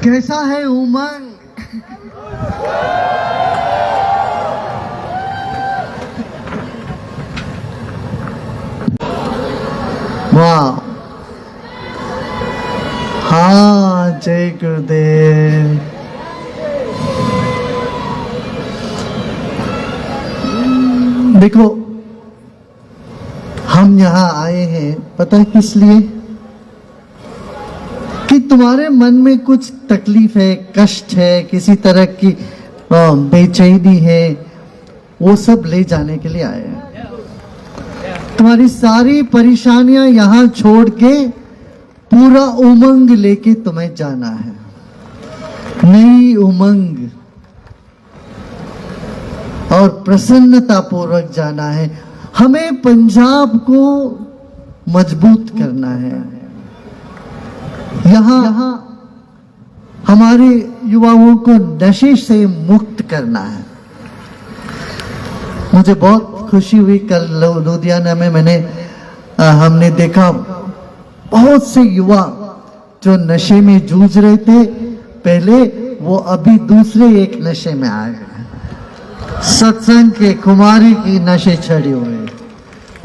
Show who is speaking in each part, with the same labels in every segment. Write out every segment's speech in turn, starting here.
Speaker 1: कैसा है उमंग? वाह, हाँ, जय गुरुदेव। देखो, हम यहाँ आए हैं पता है किस लिए? कि तुम्हारे मन में कुछ तकलीफ है, कष्ट है, किसी तरह की बेचैनी है, वो सब ले जाने के लिए आए हैं। तुम्हारी सारी परेशानियां यहाँ छोड़ के पूरा उमंग लेके तुम्हें जाना है, नई उमंग और प्रसन्नता पूर्वक जाना है। हमें पंजाब को मजबूत करना है। यहाँ हमारे युवाओं को नशे से मुक्त करना है। मुझे बहुत खुशी हुई कल लुधियाना में हमने देखा बहुत से युवा जो नशे में जूझ रहे थे पहले, वो अभी दूसरे एक नशे में आ गए। सत्संग के कुमारी की नशे चढ़े हुए,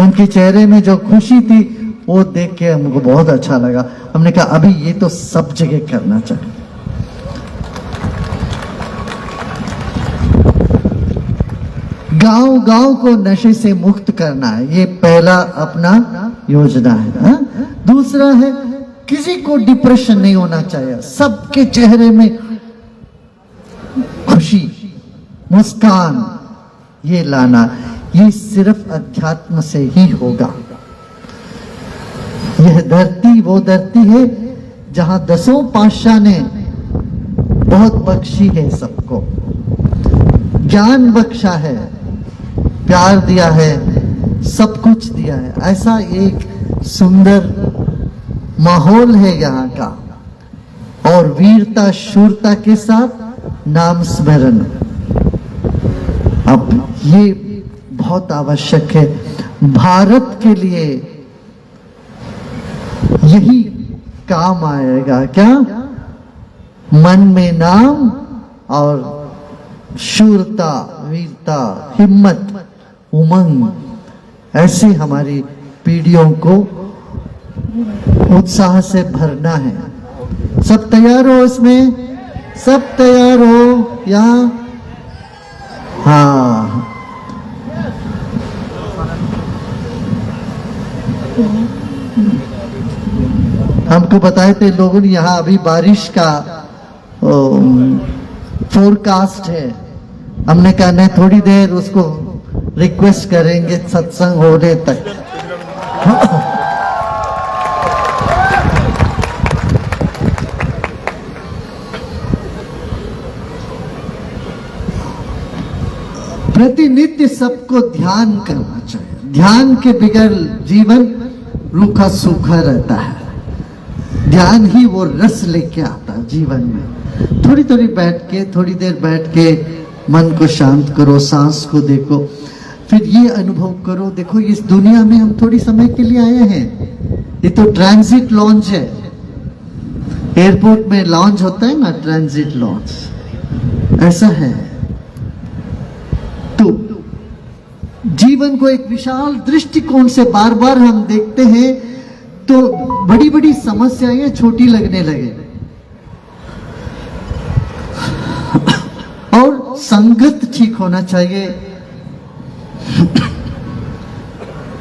Speaker 1: उनके चेहरे में जो खुशी थी वो देख के हमको बहुत अच्छा लगा। हमने कहा अभी ये तो सब जगह करना चाहिए। गांव गांव को नशे से मुक्त करना है, ये पहला अपना योजना है। दूसरा है किसी को डिप्रेशन नहीं होना चाहिए, सबके चेहरे में खुशी, मुस्कान ये लाना। ये सिर्फ अध्यात्म से ही होगा। यह धरती वो धरती है जहां 10 पातशाह ने बहुत बख्शी है, सबको ज्ञान बख्शा है, प्यार दिया है, सब कुछ दिया है। ऐसा एक सुंदर माहौल है यहाँ का, और वीरता शूरता के साथ नाम स्मरण, अब ये बहुत आवश्यक है। भारत के लिए यही काम आएगा। क्या? मन में नाम और शूरता, वीरता, हिम्मत, उमंग, ऐसे हमारी पीढ़ियों को उत्साह से भरना है। सब तैयार हो इसमें? सब तैयार हो यहाँ? हाँ, हमको बताए थे लोगों ने यहाँ अभी बारिश का फोरकास्ट है। हमने कहा नहीं, थोड़ी देर उसको रिक्वेस्ट करेंगे सत्संग होने तक। प्रतिनित्य सबको ध्यान करना चाहिए। ध्यान के बगैर जीवन रूखा सूखा रहता है। ध्यान ही वो रस लेके आता है जीवन में। थोड़ी थोड़ी देर बैठ के मन को शांत करो, सांस को देखो, फिर ये अनुभव करो। देखो, इस दुनिया में हम थोड़ी समय के लिए आए हैं। ये तो ट्रांजिट लॉन्च है। एयरपोर्ट में लॉन्च होता है ना, ट्रांजिट लॉन्च ऐसा है। तो जीवन को एक विशाल दृष्टिकोण से बार बार हम देखते हैं तो बड़ी बड़ी समस्याएं छोटी लगने लगे। और संगत ठीक होना चाहिए।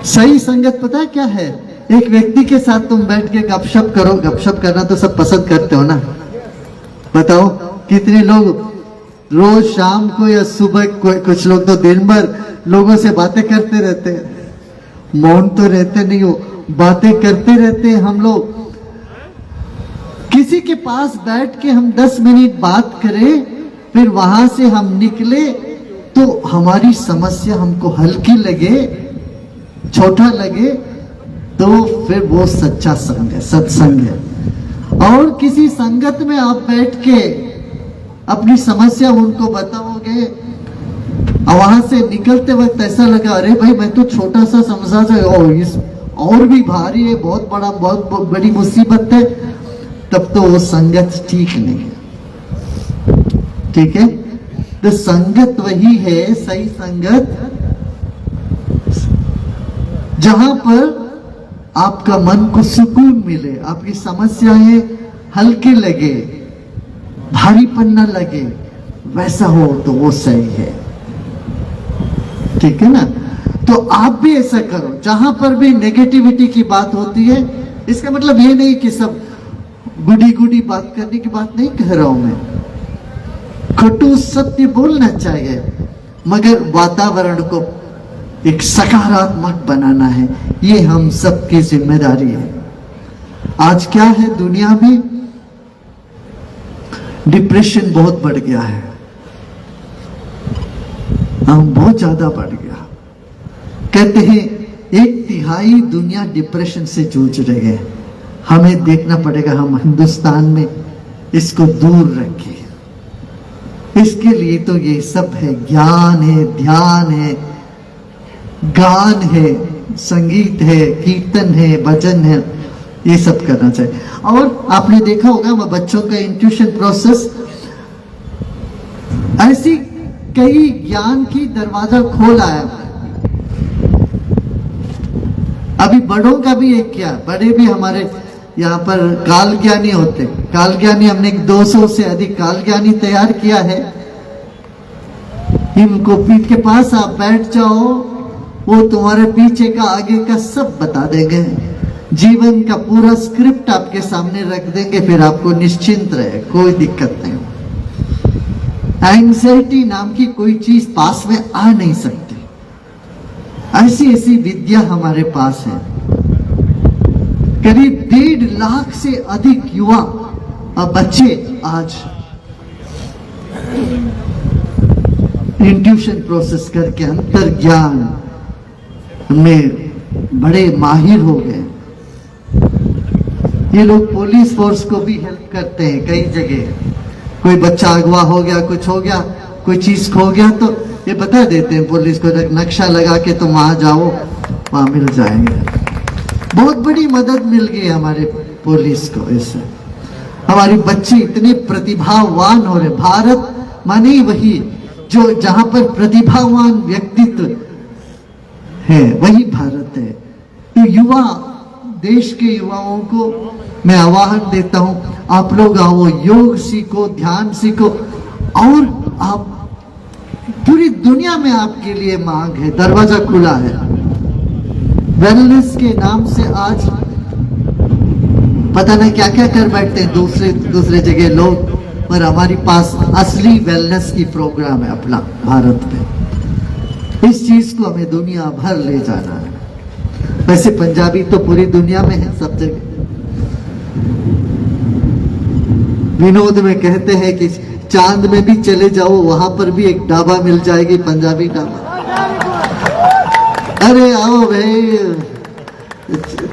Speaker 1: सही संगत पता है क्या है? एक व्यक्ति के साथ तुम बैठ के गपशप करो। गपशप करना तो सब पसंद करते हो ना? बताओ कितने लोग रोज शाम को या सुबह कुछ लोग तो दिन भर लोगों से बातें करते रहते हैं। मौन तो रहते नहीं हो, बातें करते रहते हैं। हम लोग किसी के पास बैठ के हम 10 मिनट बात करें, फिर वहां से हम निकले तो हमारी समस्या हमको हल्की लगे, छोटा लगे, तो फिर वो सच्चा संग है, सत्संग है। और किसी संगत में आप बैठ के अपनी समस्या उनको बताओगे और वहां से निकलते वक्त ऐसा लगा, अरे भाई मैं तो छोटा सा समझा था, और भी भारी है, बहुत बड़ी मुसीबत है, तब तो वो संगत ठीक नहीं है। ठीक है। तो संगत वही है, सही संगत, जहां पर आपका मन को सुकून मिले, आपकी समस्याएं हल्के लगे, भारीपन न लगे, वैसा हो तो वो सही है। ठीक है ना। तो आप भी ऐसा करो। जहां पर भी नेगेटिविटी की बात होती है, इसका मतलब ये नहीं कि सब गुडी गुडी बात करने की बात नहीं कह रहा हूं मैं, कटु सत्य बोलना चाहिए, मगर वातावरण को एक सकारात्मक बनाना है, ये हम सबकी जिम्मेदारी है। आज क्या है दुनिया में, डिप्रेशन बहुत बढ़ गया है, हम बहुत ज्यादा बढ़ गया। कहते हैं 1/3 दुनिया डिप्रेशन से जूझ रही है। हमें देखना पड़ेगा हम हिंदुस्तान में इसको दूर रखें। इसके लिए तो ये सब है, ज्ञान है, ध्यान है, गान है, संगीत है, कीर्तन है, भजन है, ये सब करना चाहिए। और आपने देखा होगा वो बच्चों का इंट्यूशन प्रोसेस, ऐसी कई ज्ञान की दरवाजा खोल आया। अभी बड़ों का भी एक क्या, बड़े भी हमारे यहाँ पर काल ज्ञानी होते, काल ज्ञानी हमने 200 से अधिक काल ज्ञानी तैयार किया है। इनको पीठ के पास आप बैठ जाओ, वो तुम्हारे पीछे का आगे का सब बता देंगे, जीवन का पूरा स्क्रिप्ट आपके सामने रख देंगे, फिर आपको निश्चिंत रहे, कोई दिक्कत नहीं। एंग्जाइटी नाम की कोई चीज पास में आ नहीं सकती। ऐसी ऐसी विद्या हमारे पास है। करीब 1.5 लाख से अधिक युवा और बच्चे आज इंट्यूशन प्रोसेस करके अंतर ज्ञान में बड़े माहिर हो गए। ये लोग पुलिस फोर्स को भी हेल्प करते हैं कई जगह। कोई बच्चा अगवा हो गया, कुछ हो गया, कोई चीज खो गया, तो ये बता देते हैं पुलिस को, नक्शा लगा के तुम वहां जाओ, वहां मिल जाएंगे। बहुत बड़ी मदद मिल गई हमारे पुलिस को इससे। हमारी बच्चे इतने प्रतिभावान हो रहे। भारत माने वही जो जहां पर प्रतिभावान व्यक्तित्व है, वही भारत है। तो युवा, देश के युवाओं को मैं आह्वान देता हूं, आप लोग आओ, योग सीखो, ध्यान सीखो, और आप पूरी दुनिया में आपके लिए मांग है, दरवाजा खुला है। वेलनेस के नाम से आज पता नहीं क्या क्या कर बैठते हैं दूसरे जगह लोग, पर हमारे पास असली वेलनेस की प्रोग्राम है अपना भारत में। इस चीज को हमें दुनिया भर ले जाना है। वैसे पंजाबी तो पूरी दुनिया में है, सब जगह। विनोद में कहते हैं कि चांद में भी चले जाओ, वहां पर भी एक ढाबा मिल जाएगी, पंजाबी ढाबा। अरे आओ भाई,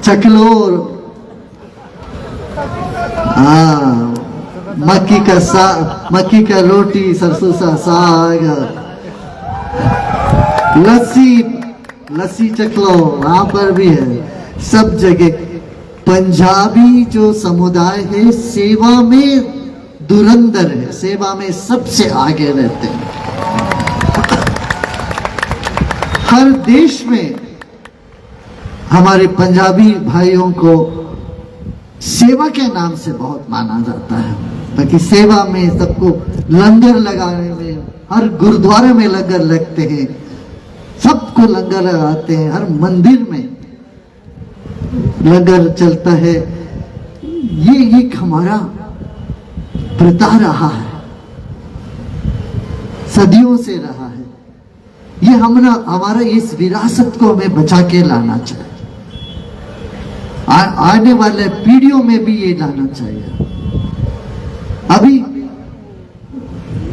Speaker 1: चखलो। हाँ, मक्की का रोटी, सरसों सा साग, लस्सी चख लो, वहां पर भी है। सब जगह पंजाबी जो समुदाय है सेवा में धुरंधर है, सेवा में सबसे आगे रहते हैं। हर देश में हमारे पंजाबी भाइयों को सेवा के नाम से बहुत माना जाता है। बाकी सेवा में सबको लंगर लगाने में, हर गुरुद्वारे में लंगर लगते हैं, सबको लंगर लगाते हैं, हर मंदिर में लंगर चलता है। ये एक हमारा प्रथा रहा है, सदियों से रहा है। ये हमारा इस विरासत को हमें बचा के लाना चाहिए। आने वाले पीढ़ियों में भी ये लाना चाहिए। अभी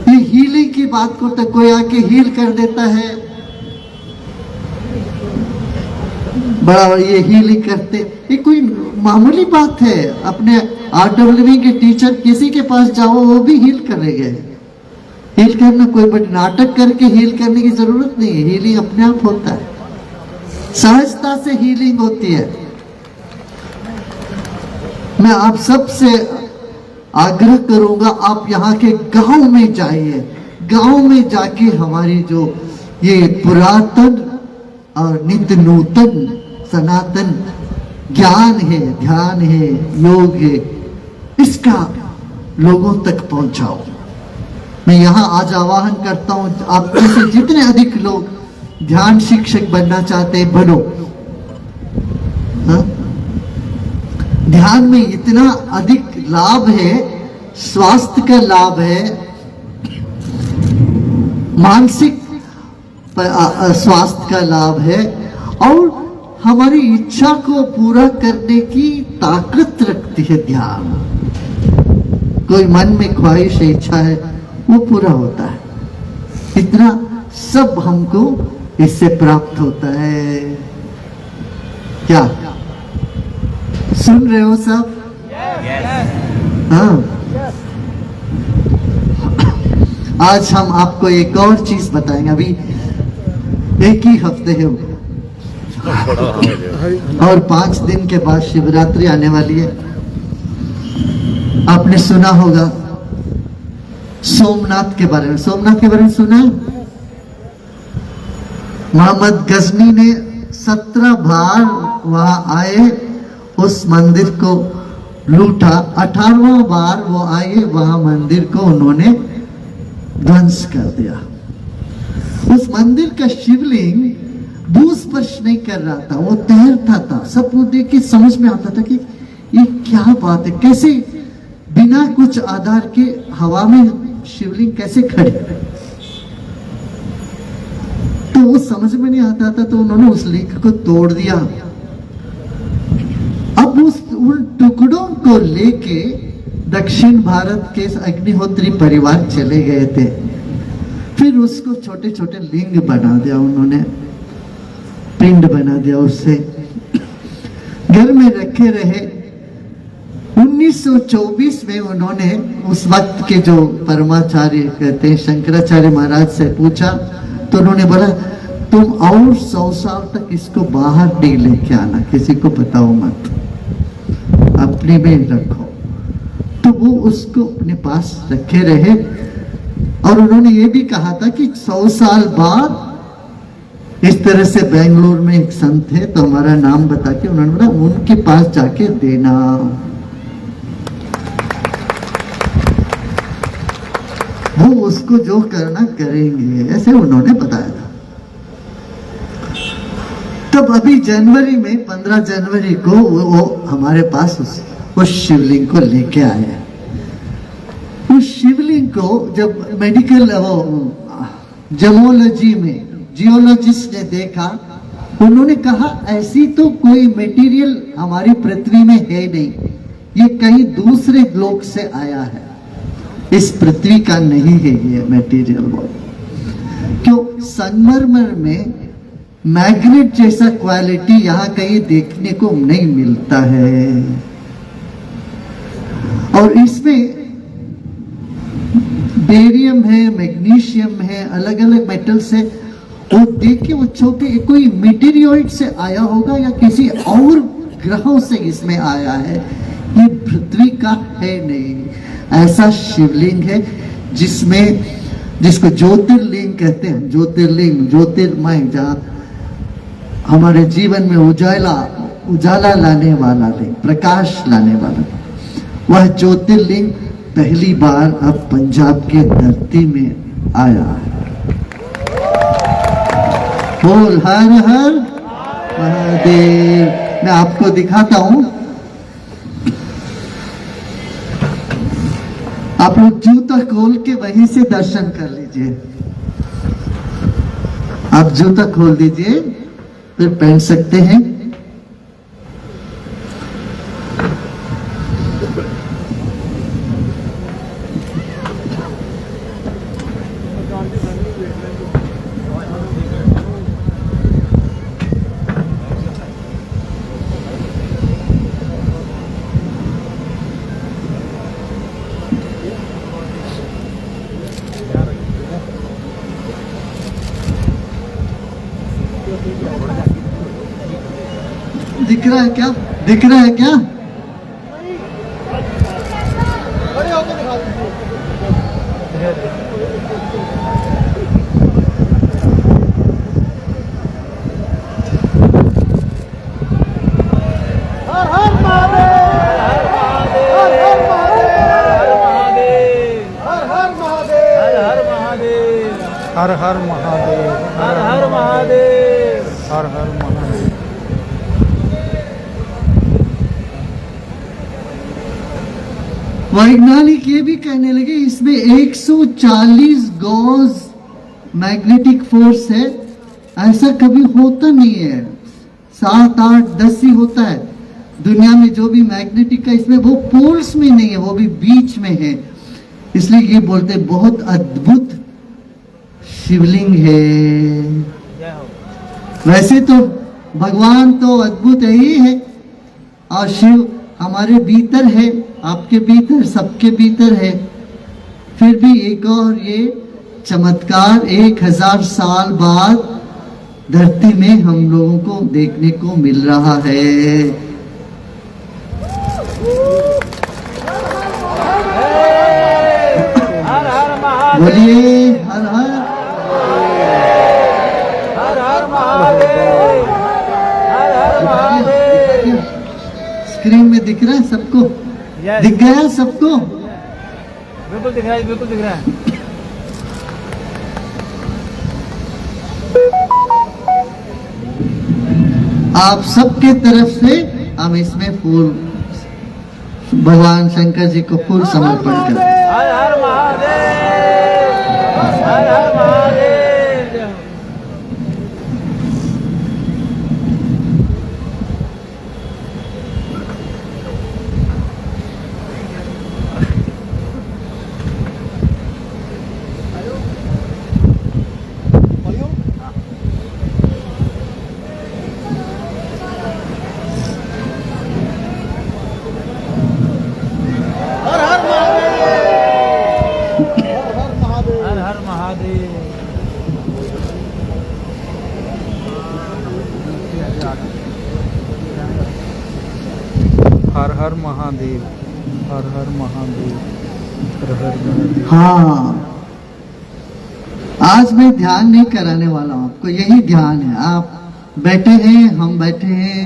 Speaker 1: ये हीलिंग की बात को तो कोई आके हील कर देता है, बड़ा ये हीलिंग करते, ये कोई मामूली बात है। अपने RWV के टीचर किसी के पास जाओ, वो भी हील करेंगे। हील करना कोई बड़ा नाटक करके हील करने की जरूरत नहीं है। हीलिंग अपने आप होता है, सहजता से हीलिंग होती है। मैं आप सबसे आग्रह करूंगा आप यहाँ के गांव में जाइए, गांव में जाके हमारी जो ये पुरातन और नित्य नूतन सनातन ज्ञान है, ध्यान है, योग है, इसका लोगों तक पहुंचाओ। मैं यहाँ आज आह्वान करता हूं, आप में से जितने अधिक लोग ध्यान शिक्षक बनना चाहते हैं बनो। हाँ? ध्यान में इतना अधिक लाभ है, स्वास्थ्य का लाभ है, मानसिक स्वास्थ्य का लाभ है, और हमारी इच्छा को पूरा करने की ताकत रखती है ध्यान। कोई मन में ख्वाहिश है, इच्छा है, वो पूरा होता है। इतना सब हमको इससे प्राप्त होता है। क्या सुन रहे हो सब? हाँ। आज हम आपको एक और चीज बताएंगे। अभी एक ही हफ्ते है और 5 दिन के बाद शिवरात्रि आने वाली है। आपने सुना होगा सोमनाथ के बारे में। सोमनाथ के बारे में सुना है? मोहम्मद गजनी ने 17 बार वहां आए, उस मंदिर को लूटा। 18वां बार वो आए, वहां मंदिर को उन्होंने ध्वंस कर दिया। उस मंदिर का शिवलिंग भू स्पर्श नहीं कर रहा था, वो तैरता था। सब वो देख के समझ में आता था कि ये क्या बात है, कैसे बिना कुछ आधार के हवा में शिवलिंग कैसे खड़े। तो वो समझ में नहीं आता था, तो उन्होंने उस लिंग को तोड़ दिया। अब उन टुकड़ों को लेके दक्षिण भारत के अग्निहोत्री परिवार चले गए थे। फिर उसको छोटे छोटे लिंग बना दिया उन्होंने, पिंड बना दिया, उससे घर में रखे रहे। 1924 में उन्होंने उस वक्त के जो परमाचार्य कहते हैं शंकराचार्य महाराज से पूछा, तो उन्होंने बोला तुम और 100 साल तक इसको बाहर नहीं लेके आना, किसी को बताओ मत, अपने में रखो। तो वो उसको अपने पास रखे रहे। और उन्होंने ये भी कहा था कि 100 साल बाद इस तरह से बेंगलोर में एक संत है, तो हमारा नाम बता के उन्होंने बोला उनके पास जाके देना। वो उसको जो करना करेंगे, ऐसे उन्होंने बताया था। तब अभी जनवरी में 15 जनवरी को वो हमारे पास उस शिवलिंग को लेके आए। उस शिवलिंग को जब मेडिकल जेमोलॉजी में जियोलॉजिस्ट ने देखा, उन्होंने कहा ऐसी तो कोई मटेरियल हमारी पृथ्वी में है नहीं, ये कहीं दूसरे लोक से आया है, इस पृथ्वी का नहीं है ये मटेरियल। क्यों? संगमरमर में मैग्नेट जैसा क्वालिटी यहाँ कहीं देखने को नहीं मिलता है। और इसमें बेरियम है, मैग्नीशियम है, अलग अलग मेटल्स है। वो देखिए वो छोटे कोई मीटेरियोइड से आया होगा या किसी और ग्रहों से इसमें आया है, ये पृथ्वी का है नहीं। ऐसा शिवलिंग है जिसको ज्योतिर्लिंग कहते हैं। ज्योतिर्लिंग, ज्योतिर्मय, जहाँ हमारे जीवन में उजाला लाने वाला लिंग, प्रकाश लाने वाला, वह ज्योतिर्लिंग पहली बार अब पंजाब के धरती में आया है। बोल हर हर महादेव। मैं आपको दिखाता हूं, आप लोग जूता खोल के वहीं से दर्शन कर लीजिए। आप जूता खोल दीजिए, फिर पहन सकते हैं। दिख रहा है क्या? दिख रहा है क्या?
Speaker 2: हर हर महादेव,
Speaker 3: हर हर महादेव,
Speaker 2: हर हर महादेव।
Speaker 1: वैज्ञानिक ये भी कहने लगे इसमें 140 गॉज मैग्नेटिक फोर्स है। ऐसा कभी होता नहीं है, 7, 8, 10 ही होता है दुनिया में जो भी मैग्नेटिक का, इसमें वो पोल्स में नहीं है, वो भी बीच में है। इसलिए ये बोलते बहुत अद्भुत शिवलिंग है। वैसे तो भगवान तो अद्भुत ही है और शिव हमारे भीतर है, आपके भीतर, सबके भीतर है। फिर भी एक और ये चमत्कार 1000 साल बाद धरती में हम लोगों को देखने को मिल रहा है।
Speaker 3: हर हर महादेव,
Speaker 1: बोलिए हर हर
Speaker 3: हर हर महादेव, हर हर महादेव।
Speaker 1: स्क्रीन में दिख रहा है सबको?
Speaker 3: Yes.
Speaker 1: दिख गया सबको?
Speaker 3: बिल्कुल दिख रहा है, बिल्कुल दिख रहा है।
Speaker 1: आप सबके तरफ से हम इसमें फूल भगवान शंकर जी को फूल समर्पण करते हैं।
Speaker 3: हर हर महादेव, हर हर महादेव। हर हर महादेव।
Speaker 2: हर हर महादेव, हर हर महादेव, हर हर महादेव।
Speaker 1: हाँ, आज मैं ध्यान नहीं कराने वाला हूं आपको, यही ध्यान है। आप बैठे हैं, हम बैठे हैं,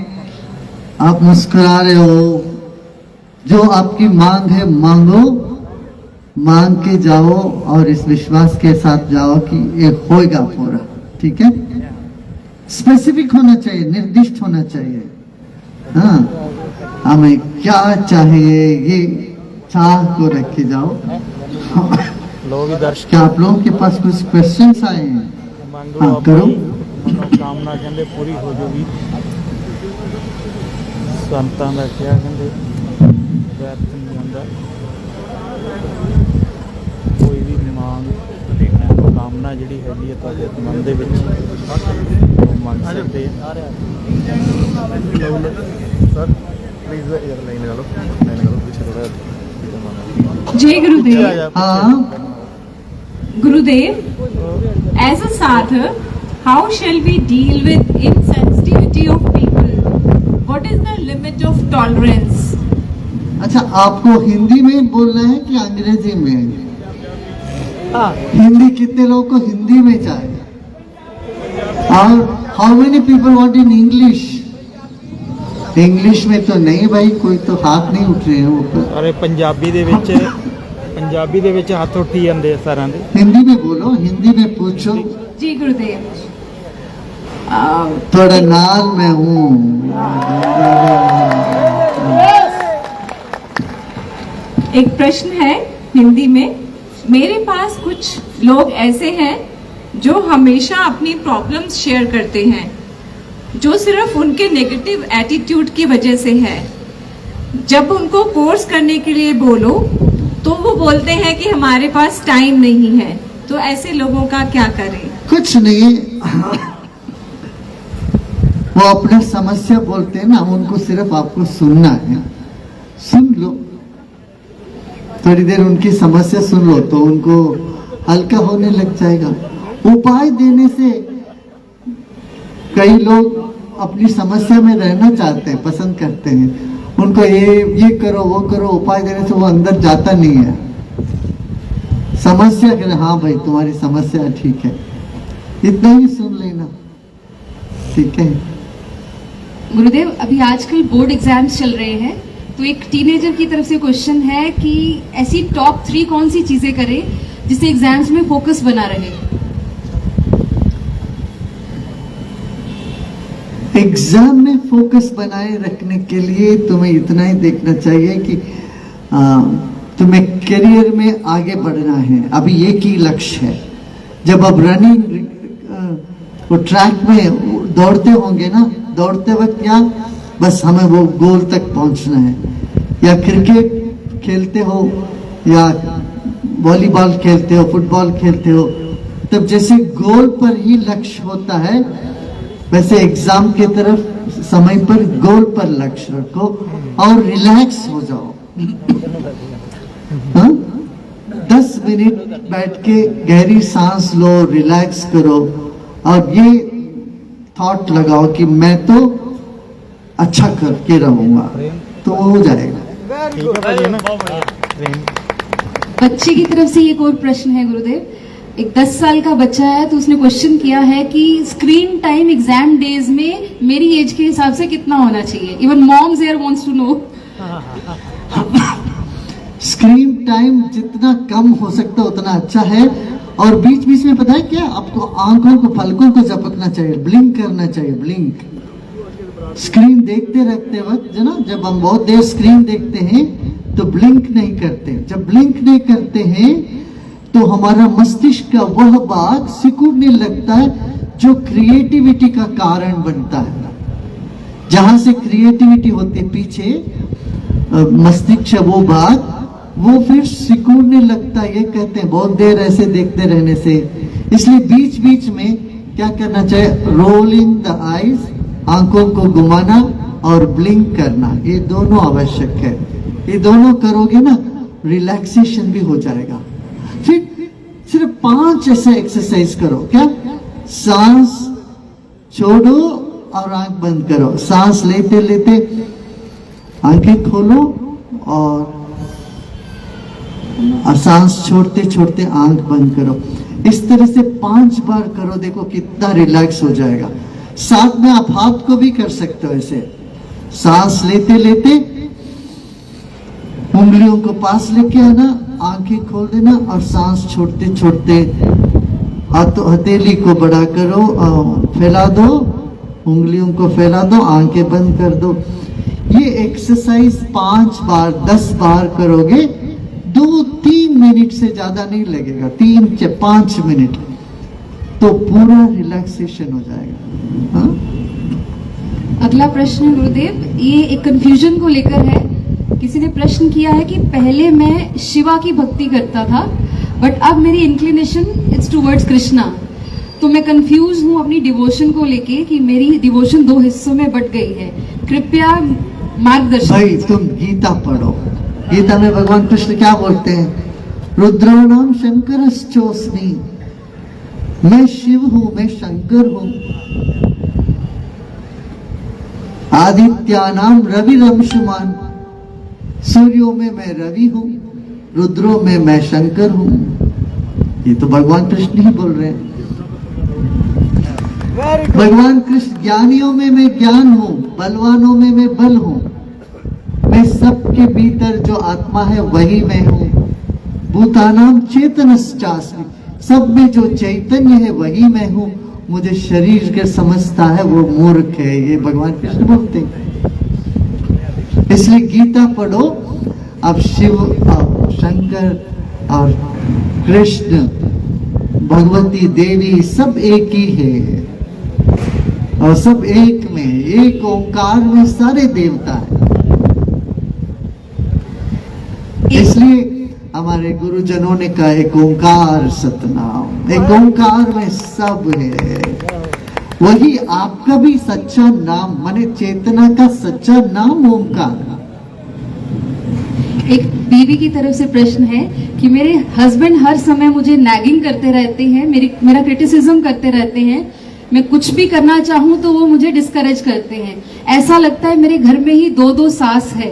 Speaker 1: आप मुस्कुरा रहे हो। जो आपकी मांग है मांगो, मांग के जाओ और इस विश्वास के साथ जाओ कि ये होएगा पूरा। ठीक है? स्पेसिफिक होना चाहिए, निर्दिष्ट होना चाहिए। हाँ, हमें क्या चाहिए ये चाह को रख के जाओ।
Speaker 2: लोग भी दर्शक
Speaker 1: क्या आप लोगों के पास कुछ क्वेश्चंस आए हैं?
Speaker 2: मांगो,
Speaker 1: हाँ, करो।
Speaker 2: अपनी मनोकामना कहते पूरी हो जाएगी। संतां दा क्या कहते व्यर्थ नहीं होंदा। कोई भी मांग मनोकामना जिहड़ी हैगी है तुहाडे मन दे विच ਉਹ ਮੰਗ ਸਕਦੇ ਆ।
Speaker 4: सर प्लीज इधर लाइन लगा लो पीछे थोड़ा।
Speaker 5: जय गुरुदेव।
Speaker 1: हाँ,
Speaker 5: Gurudev, as a sadhak, how shall we deal with insensitivity of people? What is the limit of tolerance?
Speaker 1: अच्छा, आपको हिंदी में बोलना है कि अंग्रेजी में?
Speaker 3: हाँ,
Speaker 1: हिंदी कितने लोगों को हिंदी में चाहिए? और how many people want in English? English में तो नहीं भाई, कोई तो हाथ नहीं उठ रहे हैं ऊपर।
Speaker 2: अरे पंजाबी दे विच हੱਥ ਉੱਠੀ ਜਾਂਦੇ ਆ ਸਾਰਿਆਂ ਦੇ।
Speaker 1: हिंदी में बोलो, हिंदी में पूछो।
Speaker 5: जी गुरुदेव।
Speaker 1: थोड़ा नाल में हूँ।
Speaker 5: एक प्रश्न है हिंदी में। मेरे पास कुछ लोग ऐसे हैं जो हमेशा अपनी प्रॉब्लम्स शेयर करते हैं, जो सिर्फ उनके नेगेटिव एटीट्यूड की वजह से है। जब उनको कोर्स करने के लिए बोलो तो वो बोलते हैं कि हमारे पास टाइम नहीं है। तो ऐसे लोगों का क्या करें?
Speaker 1: कुछ नहीं, वो अपना समस्या बोलते हैं ना, उनको सिर्फ आपको सुनना है। सुन लो, थोड़ी देर उनकी समस्या सुन लो तो उनको हल्का होने लग जाएगा। उपाय देने से कई लोग अपनी समस्या में रहना चाहते हैं, पसंद करते हैं। उनको ये करो वो करो, उपाय देने से वो अंदर जाता नहीं है। समस्या के हाँ भाई तुम्हारी समस्या ठीक है, इतना ही सुन लेना, ठीक है।
Speaker 6: गुरुदेव, अभी आजकल बोर्ड एग्जाम्स चल रहे हैं, तो एक टीनेजर की तरफ से क्वेश्चन है कि ऐसी टॉप 3 कौन सी चीजें करें जिससे एग्जाम्स में फोकस बना रहे।
Speaker 1: एग्जाम में फोकस बनाए रखने के लिए तुम्हें इतना ही देखना चाहिए कि तुम्हें करियर में आगे बढ़ना है, अभी एक ही लक्ष्य है। जब अब रनिंग वो ट्रैक में दौड़ते होंगे ना, दौड़ते वक्त क्या बस हमें वो गोल तक पहुंचना है, या क्रिकेट खेलते हो या वॉलीबॉल खेलते हो, फुटबॉल खेलते हो, तब जैसे गोल पर ही लक्ष्य होता है वैसे एग्जाम की तरफ समय पर गोल पर लक्ष्य रखो और रिलैक्स हो जाओ। हाँ? 10 मिनट बैठ के गहरी सांस लो, रिलैक्स करो और ये थॉट लगाओ कि मैं तो अच्छा करके रहूंगा, तो हो जाएगा।
Speaker 4: ठीक है भाई ना प्रेम।
Speaker 6: बच्चे की तरफ से एक और प्रश्न है गुरुदेव। एक 10 साल का बच्चा है, तो उसने क्वेश्चन किया है कि स्क्रीन टाइम एग्जाम डेज में मेरी एज के हिसाब से कितना होना चाहिए। Even moms here wants to know.
Speaker 1: Screen time जितना कम हो सकता है उतना अच्छा है, और बीच बीच में पता है क्या, आपको आंखों को पलकों को झपकना चाहिए, ब्लिंक करना चाहिए, ब्लिंक। स्क्रीन देखते रहते वक्त ना, जब हम बहुत देर स्क्रीन देखते हैं तो ब्लिंक नहीं करते। जब ब्लिंक नहीं करते हैं तो हमारा मस्तिष्क का वह भाग सिकुड़ने लगता है जो क्रिएटिविटी का कारण बनता है। जहां से क्रिएटिविटी होती है पीछे मस्तिष्क वो भाग, वो फिर सिकुड़ने लगता है। ये कहते हैं बहुत देर ऐसे देखते रहने से। इसलिए बीच बीच में क्या करना चाहिए, रोलिंग द आईज, आंखों को घुमाना और ब्लिंक करना, ये दोनों आवश्यक है। ये दोनों करोगे ना, रिलैक्सेशन भी हो जाएगा। फिर सिर्फ 5 ऐसे एक्सरसाइज करो। क्या? सांस छोड़ो और आंख बंद करो, सांस लेते लेते आंखें खोलो और सांस छोड़ते छोड़ते आंख बंद करो। इस तरह से 5 बार करो, देखो कितना रिलैक्स हो जाएगा। साथ में आप हाथ को भी कर सकते हो ऐसे, सांस लेते लेते उंगलियों को पास लेके आना, आंखें खोल देना और सांस छोड़ते छोड़ते हथेली को बड़ा करो, फैला दो, उंगलियों को फैला दो, आंखें बंद कर दो। ये एक्सरसाइज 5 बार 10 बार करोगे, 2-3 मिनट से ज्यादा नहीं लगेगा, 3-5 मिनट, तो पूरा रिलैक्सेशन हो जाएगा। हाँ?
Speaker 6: अगला प्रश्न है गुरुदेव, ये एक कंफ्यूजन को लेकर है। किसी ने प्रश्न किया है कि पहले मैं शिवा की भक्ति करता था, बट अब मेरी इंक्लिनेशन इट्स टुवर्ड्स कृष्णा, तो मैं कंफ्यूज हूँ अपनी डिवोशन को लेके कि मेरी डिवोशन 2 हिस्सों में बट गई है, कृपया मार्गदर्शन।
Speaker 1: भाई तुम गीता पढ़ो, गीता में भगवान कृष्ण क्या बोलते हैं, रुद्राणाम शंकरश्चोस्मि, मैं शिव हूं, मैं शंकर हूं। आदित्यानाम रवि रंशुमान, सूर्यों में मैं रवि हूं, रुद्रों में मैं शंकर हूं। ये तो भगवान कृष्ण ही बोल रहे हैं। भगवान कृष्ण, ज्ञानियों में मैं ज्ञान हूं, बलवानों में मैं बल हूं, मैं सबके भीतर जो आत्मा है वही मैं हूं। भूतानाम चेतनश्चास्मि, सब में जो चैतन्य है वही मैं हूं। मुझे शरीर के समझता है वो मूर्ख है, ये भगवान कृष्ण बोलते हैं। इसलिए गीता पढ़ो। अब शिव और शंकर और कृष्ण, भगवती देवी सब एक ही है, और सब एक में, एक ओंकार में सारे देवता है। इसलिए हमारे गुरुजनों ने कहा एक ओंकार सतनाम, एक ओंकार में सब है। वही आपका भी सच्चा नाम, माने चेतना का सच्चा नाम ओंकार।
Speaker 6: एक बीवी की तरफ से प्रश्न है कि मेरे हस्बैंड हर समय मुझे नैगिंग करते रहते हैं, मेरा क्रिटिसिज्म करते रहते हैं, मैं कुछ भी करना चाहूं तो वो मुझे डिस्करेज करते हैं। ऐसा लगता है मेरे घर में ही 2-2 सास है,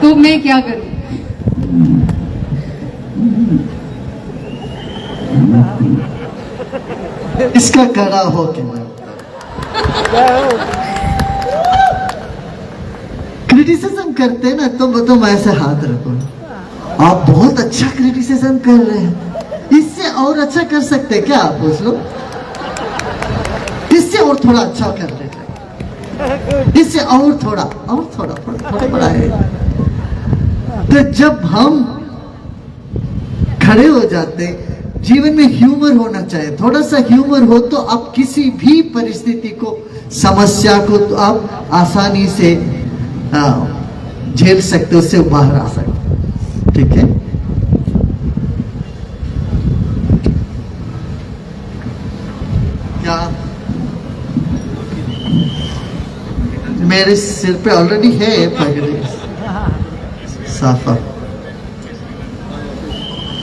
Speaker 6: तो मैं क्या करूं?
Speaker 1: इसका खड़ा हो के मैं क्रिटिसिज्म करते हैं ना, तुम ऐसे हाथ रखो, आप बहुत अच्छा क्रिटिसिज्म कर रहे हैं, इससे और अच्छा कर सकते क्या आप? पूछ लो, इससे और थोड़ा अच्छा कर लेते, इससे और थोड़ा बढ़ाए। तो जब हम खड़े हो जाते, जीवन में ह्यूमर होना चाहिए, थोड़ा सा ह्यूमर हो तो आप किसी भी परिस्थिति को, समस्या को तो आप आसानी से झेल सकते, उससे बाहर आ सकते। ठीक है, क्या मेरे सिर पे ऑलरेडी है पगड़ी साफा?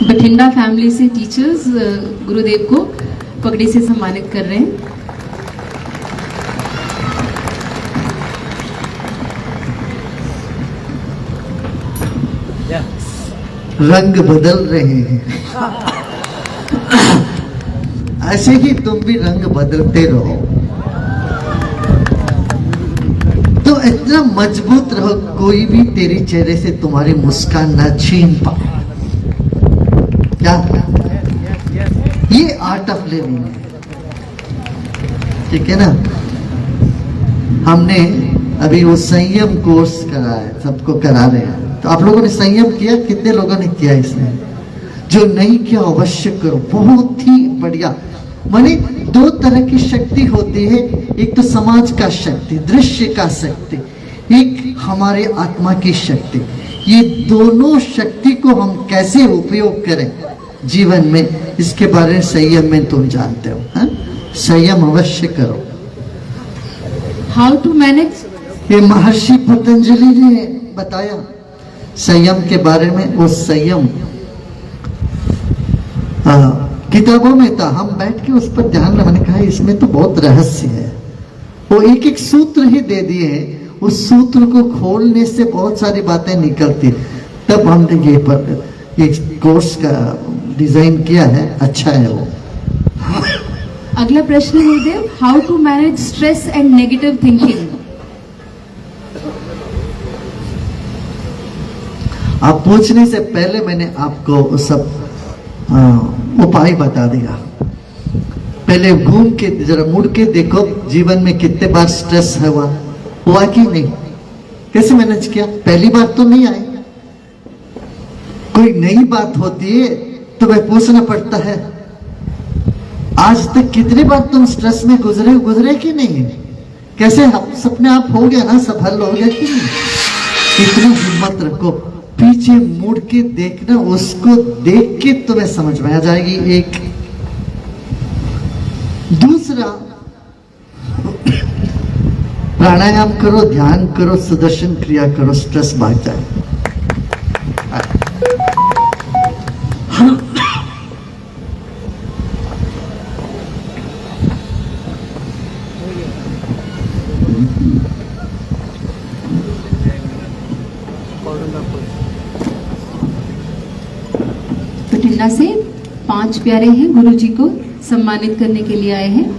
Speaker 6: बठिंडा फैमिली से टीचर्स गुरुदेव को पगड़ी से सम्मानित कर रहे हैं।
Speaker 1: रंग बदल रहे हैं, ऐसे ही तुम भी रंग बदलते रहो, तो इतना मजबूत रहो कोई भी तेरे चेहरे से तुम्हारी मुस्कान ना छीन पाए। क्या ये आर्ट ऑफ लिविंग है, ठीक है ना? हमने अभी वो संयम कोर्स करा है, सबको करा रहे हैं, तो आप लोगों ने संयम किया? कितने लोगों ने किया इसमें? जो नहीं किया अवश्य करो, बहुत ही बढ़िया। माने दो तरह की शक्ति होती है, एक तो समाज का शक्ति, दृश्य का शक्ति, एक हमारे आत्मा की शक्ति। ये दोनों शक्ति को हम कैसे उपयोग करें जीवन में, इसके बारे में संयम में तुम जानते हो, हाँ? संयम अवश्य करो।
Speaker 6: हाउ टू मैनेज,
Speaker 1: ये महर्षि पतंजलि ने बताया संयम के बारे में। वो संयम किताबों में था, हम बैठ के उस पर ध्यान में, मैंने कहा इसमें तो बहुत रहस्य है। वो एक एक सूत्र ही दे दिए हैं, उस सूत्र को खोलने से बहुत सारी बातें निकलती। तब हमने ये कोर्स का डिजाइन किया है, अच्छा है वो।
Speaker 6: अगला प्रश्न है Gurudev, how to manage stress and negative thinking.
Speaker 1: आप पूछने से पहले मैंने आपको सब उपाय बता दिया। पहले घूम के जरा मुड़ के देखो, जीवन में कितने बार स्ट्रेस हुआ कि नहीं, कैसे मैनेज किया? पहली बार तो नहीं आए, कोई नई बात होती है तो वह पूछना पड़ता है, आज तक कितनी बार तुम स्ट्रेस में गुजरे कि नहीं? कैसे सपने आप हो गया ना, सफल हो गया कि नहीं? इतनी हिम्मत रखो, पीछे मुड़ के देखना, उसको देख के तुम्हें समझ में आ जाएगी। एक दूसरा, प्राणायाम करो, ध्यान करो, सुदर्शन क्रिया करो, स्ट्रेस भाग जाए।
Speaker 6: बठिंडा से 5 प्यारे हैं, गुरु जी को सम्मानित करने के लिए आए हैं।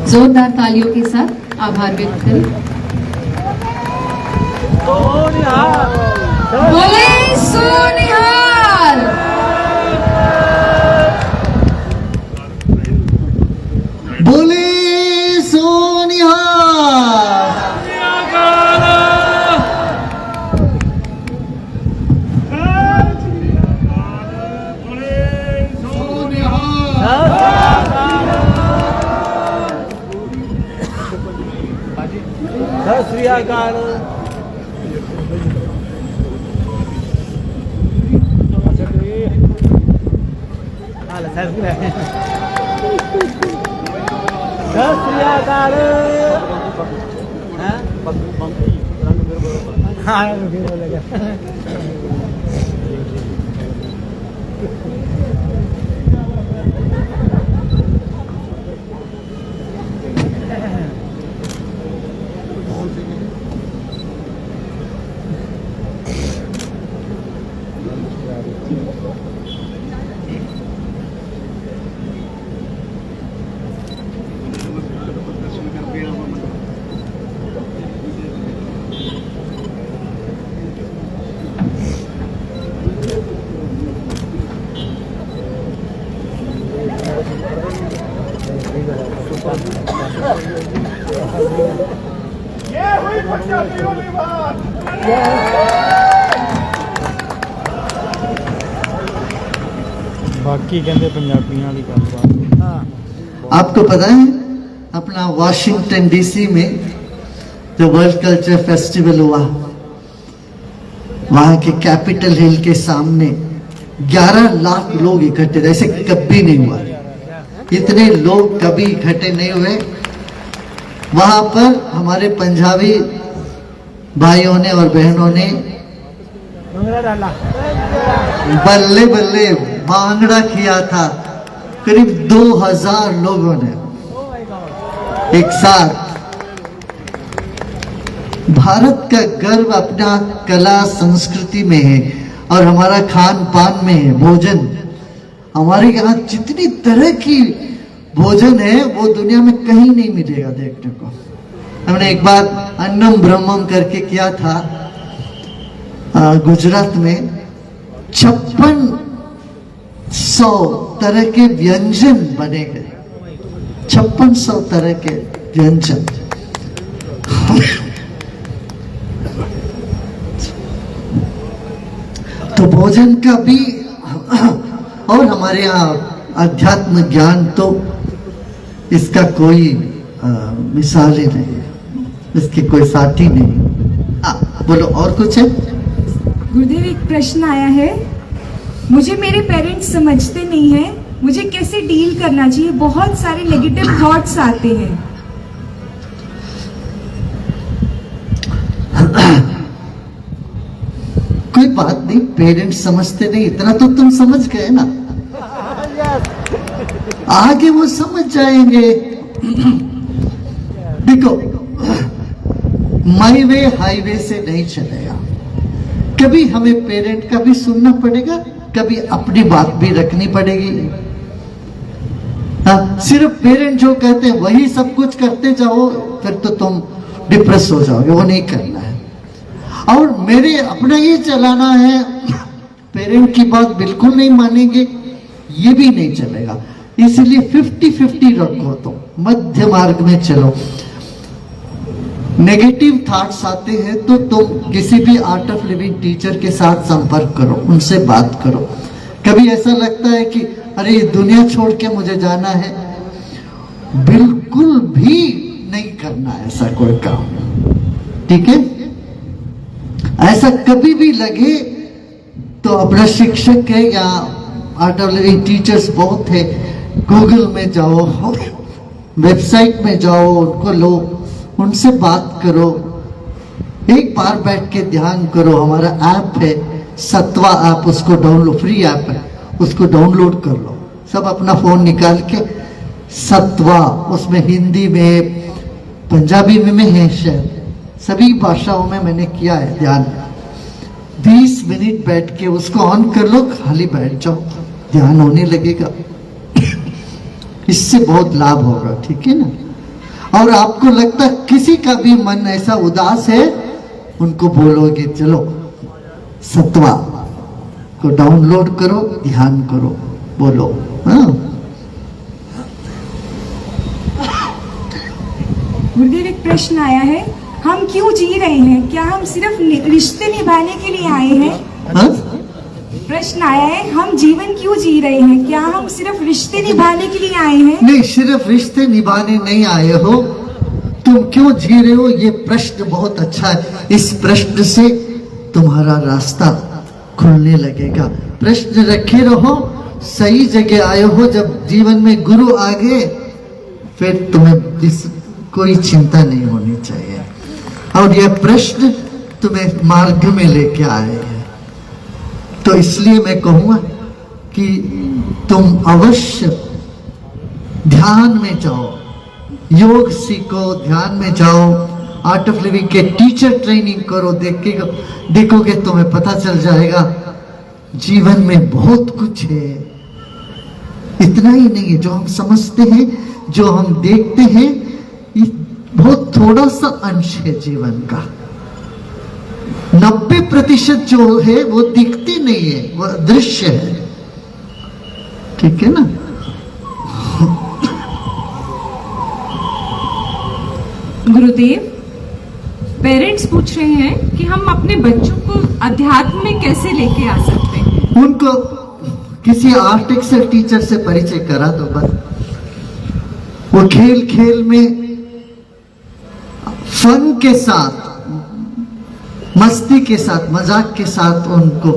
Speaker 6: जोरदार तालियों के साथ आभार व्यक्त करें। बोले सोनिहाल।
Speaker 1: बोले सोनिहाल।
Speaker 3: सत श्री अकाल। सत श्री अकाल। हाँ फिर बोलेगा। ये हुई पंजाबियों की बात।
Speaker 2: ਬਾਕੀ ਕਹਿੰਦੇ ਪੰਜਾਬੀਆਂ ਵਾਲੀ ਗੱਲਬਾਤ।
Speaker 1: आपको पता है अपना वाशिंगटन डीसी में जो वर्ल्ड कल्चर फेस्टिवल हुआ, वहां के कैपिटल हिल के सामने 11 लाख लोग इकट्ठे थे। ऐसे कभी नहीं हुआ, इतने लोग कभी इकट्ठे नहीं हुए। वहां पर हमारे पंजाबी भाइयों ने और बहनों ने बल्ले बल्ले भांगड़ा किया था। करीब 2000 लोगों ने एक साथ। भारत का गर्व अपना कला संस्कृति में है और हमारा खान पान में है। भोजन, हमारे यहाँ जितनी तरह की भोजन है वो दुनिया में कहीं नहीं मिलेगा देखने को। हमने एक बार अन्नम ब्रह्मम करके किया था गुजरात में। 5600 तरह के व्यंजन बने गए, 5600 तरह के व्यंजन। तो भोजन का भी और हमारे यहाँ अध्यात्म ज्ञान तो इसका कोई मिसाल ही नहीं है, इसकी कोई साथी नहीं। बोलो और कुछ है?
Speaker 5: गुरुदेव, एक प्रश्न आया है। मुझे मेरे पेरेंट्स समझते नहीं हैं, मुझे कैसे डील करना चाहिए? बहुत सारे नेगेटिव थॉट्स आते हैं।
Speaker 1: कोई बात नहीं, पेरेंट्स समझते नहीं, इतना तो तुम समझ गए ना, आगे वो समझ जाएंगे। देखो, माई वे हाईवे से नहीं चलेगा। कभी हमें पेरेंट का भी सुनना पड़ेगा, कभी अपनी बात भी रखनी पड़ेगी। सिर्फ पेरेंट जो कहते हैं वही सब कुछ करते जाओ, फिर तो तुम डिप्रेस हो जाओगे। वो नहीं करना है। और मेरे अपना ही चलाना है, पेरेंट की बात बिल्कुल नहीं मानेंगे, ये भी नहीं चलेगा। इसलिए 50-50 रखो, तो मध्य मार्ग में चलो। नेगेटिव थॉट्स आते हैं तो तुम किसी भी आर्ट ऑफ लिविंग टीचर के साथ संपर्क करो, उनसे बात करो। कभी ऐसा लगता है कि अरे ये दुनिया छोड़ के मुझे जाना है, बिल्कुल भी नहीं करना ऐसा कोई काम, ठीक है? ऐसा कभी भी लगे तो अपना शिक्षक है या आर्ट ऑफ लिविंग टीचर्स बहुत है, गूगल में जाओ, वेबसाइट में जाओ, उनको लो, उनसे बात करो, एक बार बैठ के ध्यान करो। हमारा ऐप है सत्वा ऐप, उसको डाउनलोड, फ्री ऐप है, उसको डाउनलोड कर लो। सब अपना फोन निकाल के सत्वा, उसमें हिंदी में, पंजाबी में है, शायद सभी भाषाओं में मैंने किया है ध्यान। 20 मिनट बैठ के उसको ऑन कर लो, खाली बैठ जाओ, ध्यान होने लगेगा। इससे बहुत लाभ होगा, ठीक है ना? और आपको लगता है किसी का भी मन ऐसा उदास है, उनको बोलोगे चलो सत्वा को डाउनलोड करो, ध्यान करो, बोलो। हाँ,
Speaker 5: गुरुदेव, एक प्रश्न आया है। हम क्यों जी रहे हैं? क्या हम सिर्फ रिश्ते निभाने के लिए आए हैं?
Speaker 1: हाँ?
Speaker 5: प्रश्न आया है, हम जीवन क्यों जी रहे हैं? क्या हम सिर्फ रिश्ते निभाने के लिए आए हैं?
Speaker 1: नहीं, सिर्फ रिश्ते निभाने नहीं आए हो। तुम क्यों जी रहे हो, ये प्रश्न बहुत अच्छा है। इस प्रश्न से तुम्हारा रास्ता खुलने लगेगा। प्रश्न रखे रहो, सही जगह आए हो। जब जीवन में गुरु आ गए, फिर तुम्हें कोई चिंता नहीं होनी चाहिए। और यह प्रश्न तुम्हें मार्ग में लेके आए हैं। तो इसलिए मैं कहूंगा कि तुम अवश्य ध्यान में जाओ, योग सीखो, ध्यान में जाओ, आर्ट ऑफ लिविंग के टीचर ट्रेनिंग करो। देखोगे तुम्हें पता चल जाएगा जीवन में बहुत कुछ है। इतना ही नहीं है जो हम समझते हैं, जो हम देखते हैं, ये बहुत थोड़ा सा अंश है जीवन का। 90% जो है वो दिखती नहीं है, वो दृश्य है, ठीक है ना?
Speaker 5: गुरुदेव, पेरेंट्स पूछ रहे हैं कि हम अपने बच्चों को अध्यात्म में कैसे लेके आ सकते हैं।
Speaker 1: उनको किसी आर्ट एक्सेल टीचर से परिचय करा दो बस। वो खेल खेल में फन के साथ, मस्ती के साथ, मजाक के साथ उनको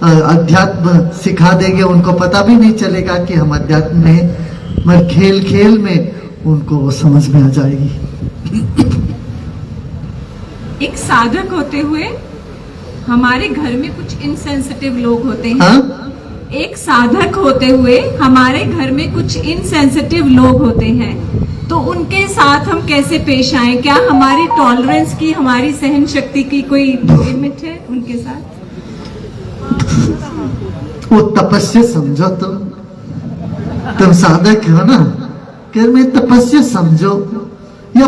Speaker 1: अध्यात्म सिखा देंगे। उनको पता भी नहीं चलेगा कि हम अध्यात्म में हैं, मगर खेल खेल में उनको वो समझ में आ जाएगी।
Speaker 5: एक साधक होते हुए हमारे घर में कुछ इनसेंसिटिव लोग होते हैं।
Speaker 1: हाँ?
Speaker 5: एक साधक होते हुए हमारे घर में कुछ इनसेंसिटिव लोग होते हैं, तो उनके साथ हम कैसे पेश आए? क्या हमारी टॉलरेंस की, हमारी सहन शक्ति की कोई लिमिट है उनके साथ?
Speaker 1: वो तपस्या समझो। तुम साधक हो ना, कि मैं तपस्या समझो। या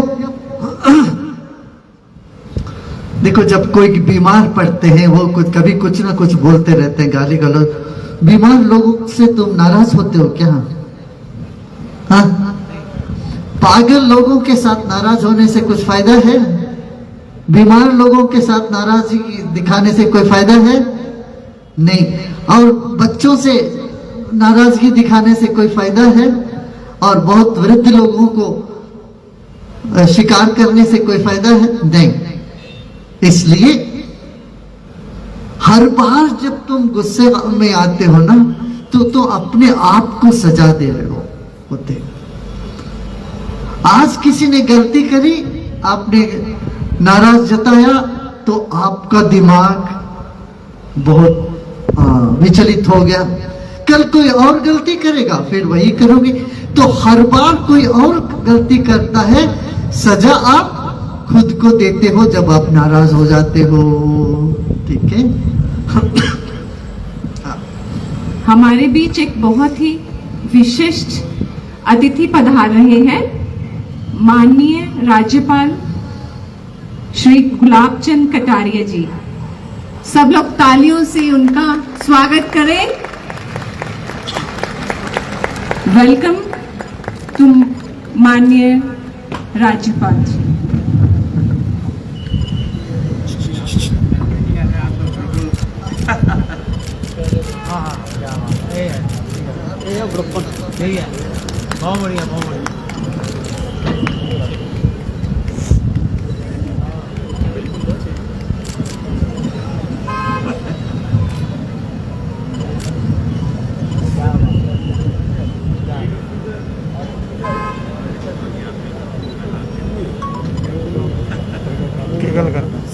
Speaker 1: देखो, जब कोई बीमार पड़ते हैं वो कभी कुछ ना कुछ बोलते रहते हैं, गाली गलौज। बीमार लोगों से तुम नाराज होते हो क्या? हाँ? पागल लोगों के साथ नाराज होने से कुछ फायदा है? बीमार लोगों के साथ नाराजगी दिखाने से कोई फायदा है? नहीं। और बच्चों से नाराजगी दिखाने से कोई फायदा है? और बहुत वृद्ध लोगों को शिकार करने से कोई फायदा है? नहीं। इसलिए हर बार जब तुम गुस्से में आते हो ना, तो अपने आप को सजा दे रहे हो होते। आज किसी ने गलती करी, आपने नाराज जताया, तो आपका दिमाग बहुत विचलित हो गया। कल कोई और गलती करेगा, फिर वही करोगे। तो हर बार कोई और गलती करता है, सजा आप खुद को देते हो जब आप नाराज हो जाते हो। ठीक है?
Speaker 5: हमारे बीच एक बहुत ही विशिष्ट अतिथि पधार रहे हैं, माननीय राज्यपाल श्री गुलाब चंद कटारिया जी। सब लोग तालियों से उनका स्वागत करें। वेलकम टू माननीय राज्यपाल जी।
Speaker 2: यही है, बहुत बढ़िया, बहुत बढ़िया।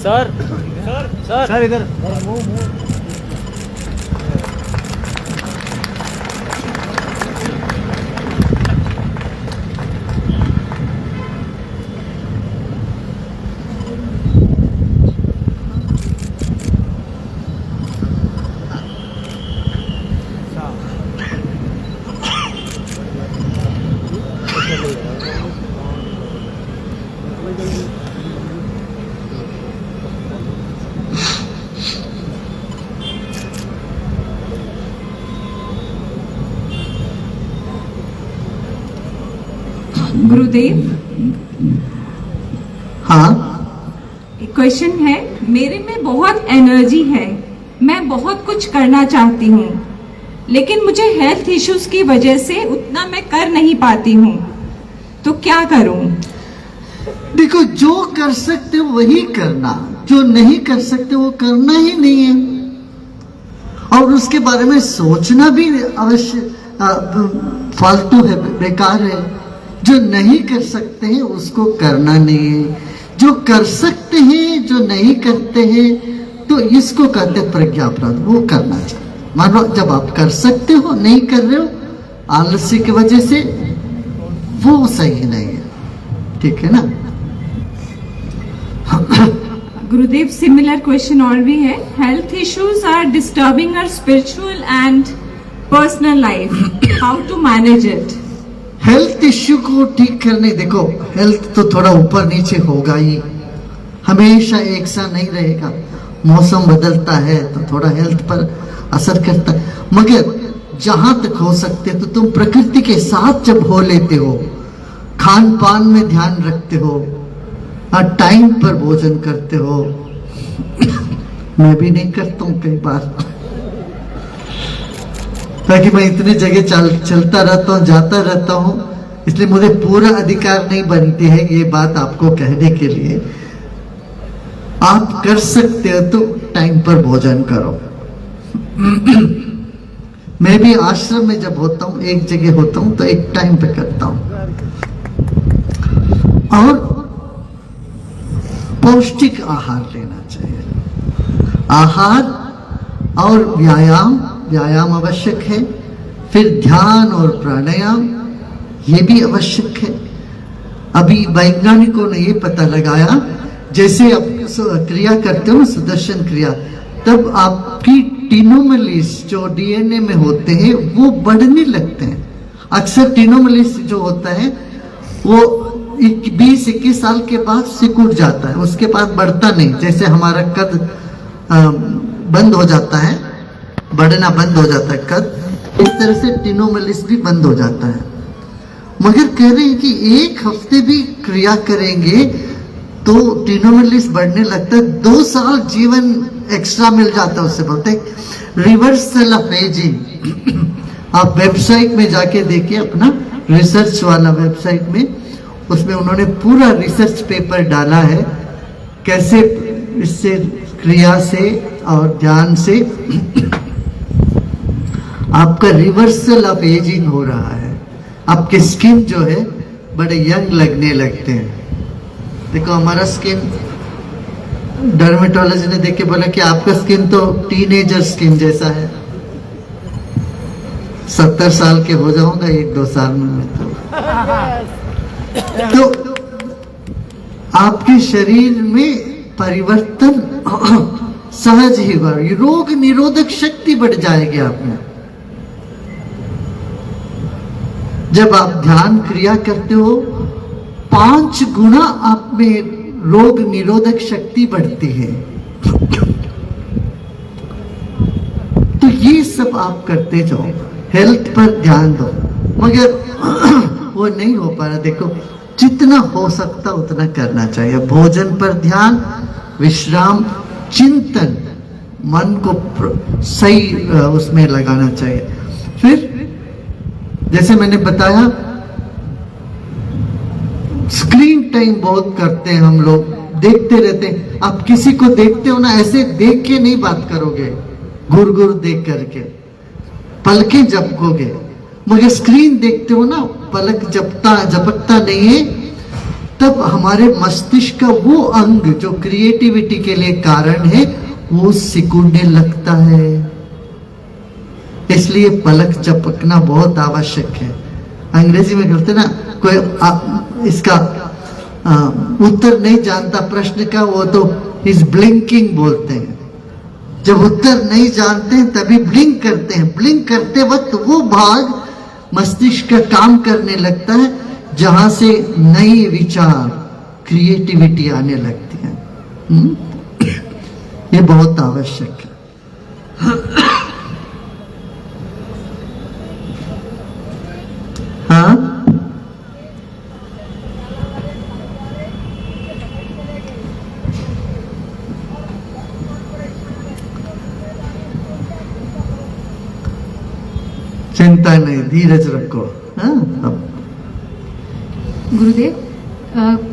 Speaker 2: सर सर सर सर इधर।
Speaker 5: गुरुदेव,
Speaker 1: हाँ?
Speaker 5: एक क्वेश्चन है। मेरे में बहुत एनर्जी है, मैं बहुत कुछ करना चाहती हूँ, लेकिन मुझे हेल्थ इश्यूज की वजह से उतना मैं कर नहीं पाती हूँ, तो क्या करूँ?
Speaker 1: देखो, जो कर सकते हो वही करना, जो नहीं कर सकते वो करना ही नहीं है। और उसके बारे में सोचना भी अवश्य फालतू है, बेकार है। जो नहीं कर सकते हैं उसको करना नहीं है, जो कर सकते हैं, जो नहीं करते हैं, तो इसको कहते हैं प्रज्ञापराध, वो करना चाहिए। मानो जब आप कर सकते हो, नहीं कर रहे हो आलस्य की वजह से, वो सही नहीं है। ठीक है ना?
Speaker 5: गुरुदेव, सिमिलर क्वेश्चन और भी है। Health issues are disturbing our spiritual and personal life, how to manage it?
Speaker 1: Health issue को ठीक करने, देखो हेल्थ तो थोड़ा ऊपर नीचे होगा ही, हमेशा एक सा नहीं रहेगा। मौसम बदलता है तो थोड़ा हेल्थ पर असर करता है, मगर जहां तक हो सकते तो तुम प्रकृति के साथ जब हो लेते हो, खान पान में ध्यान रखते हो, टाइम पर भोजन करते हो। मैं भी नहीं करता हूँ कई बार, ताकि मैं इतने जगह चलता रहता हूँ, जाता रहता हूँ, इसलिए मुझे पूरा अधिकार नहीं बनती है ये बात आपको कहने के लिए। आप कर सकते हो तो टाइम पर भोजन करो। मैं भी आश्रम में जब होता हूँ, एक जगह होता हूँ, तो एक टाइम पे करता हूँ। और पौष्टिक आहार लेना चाहिए। आहार और व्यायाम आवश्यक है। फिर ध्यान और प्राणायाम ये भी आवश्यक है। अभी वैज्ञानिकों ने ये पता लगाया, जैसे आप क्रिया करते हो सुदर्शन क्रिया, तब आपकी टीनोमलीस जो डीएनए में होते हैं वो बढ़ने लगते हैं। अक्सर टीनोमलीस जो होता है वो 20-21 साल के बाद सिकुड़ जाता है, उसके बाद बढ़ता नहीं। जैसे हमारा कद बंद हो जाता है, बढ़ना बंद हो जाता है कद, इस तरह से टीनोमलीस भी बंद हो जाता है। मगर कह रहे हैं कि 1 हफ्ते भी क्रिया करेंगे तो टीनोमलीस बढ़ने लगता है। 2 साल जीवन एक्स्ट्रा मिल जाता है, उससे बोलते हैं रिवर्सल ऑफ एजिंग। आप वेबसाइट में जाके देखिए, अपना रिसर्च वाला वेबसाइट में, उसमें उन्होंने पूरा रिसर्च पेपर डाला है कैसे इससे क्रिया से और ध्यान से आपका रिवर्सल ऑफ एजिंग हो रहा है। आपके स्किन जो है बड़े यंग लगने लगते हैं। देखो हमारा स्किन, डर्मेटोलॉजी ने देख के बोला कि आपका स्किन तो टीनेजर स्किन जैसा है। 70 साल के हो जाऊंगा 1-2 साल में तो आपके शरीर में परिवर्तन सहज ही होगा। रोग निरोधक शक्ति बढ़ जाएगी आप में। जब आप ध्यान क्रिया करते हो 5 गुना आप में रोग निरोधक शक्ति बढ़ती है। तो ये सब आप करते जाओ, हेल्थ पर ध्यान दो। मगर वो नहीं हो पा रहा। देखो जितना हो सकता उतना करना चाहिए। भोजन पर ध्यान, विश्राम, चिंतन, मन को सही उसमें लगाना चाहिए। फिर जैसे मैंने बताया, स्क्रीन टाइम बहुत करते हैं हम लोग, देखते रहते हैं। आप किसी को देखते हो ना, ऐसे देख के नहीं बात करोगे, घुर घुर देख करके पलकें झपकोगे। मगर स्क्रीन देखते हो ना, पलक झपकता नहीं है, तब हमारे मस्तिष्क का वो अंग जो क्रिएटिविटी के लिए कारण है वो सिकुड़ने लगता है। इसलिए पलक झपकना बहुत आवश्यक है। अंग्रेजी में कहते ना, कोई इसका उत्तर नहीं जानता प्रश्न का, वो तो इज ब्लिंकिंग बोलते हैं। जब उत्तर नहीं जानते हैं तभी ब्लिंक करते हैं। ब्लिंक करते वक्त वो भाग मस्तिष्क का काम करने लगता है जहां से नई विचार, क्रिएटिविटी आने लगती है। ये बहुत आवश्यक है। हाँ, चिंता नहीं, धीरज रखो। हाँ,
Speaker 6: गुरुदेव,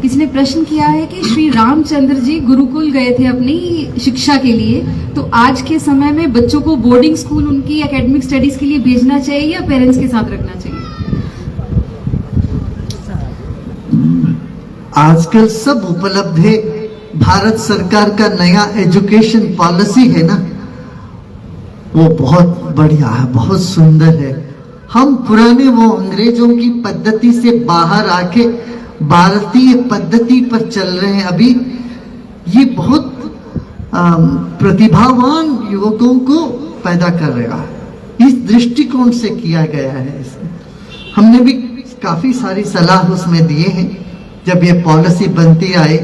Speaker 6: किसी ने प्रश्न किया है कि श्री रामचंद्र जी गुरुकुल गए थे अपनी शिक्षा के लिए, तो आज के समय में बच्चों को बोर्डिंग स्कूल उनकी एकेडमिक स्टडीज के लिए भेजना चाहिए या पेरेंट्स के साथ रखना चाहिए?
Speaker 1: आजकल सब उपलब्ध है। भारत सरकार का नया एजुकेशन पॉलिसी है ना, वो बहुत बढ़िया है, बहुत सुंदर है। हम पुराने वो अंग्रेजों की पद्धति से बाहर आके भारतीय पद्धति पर चल रहे हैं। अभी ये बहुत प्रतिभावान युवकों को पैदा कर रहा है। इस दृष्टिकोण से किया गया है। इसमें हमने भी काफी सारी सलाह उसमें दिए हैं। जब ये पॉलिसी बनती आई,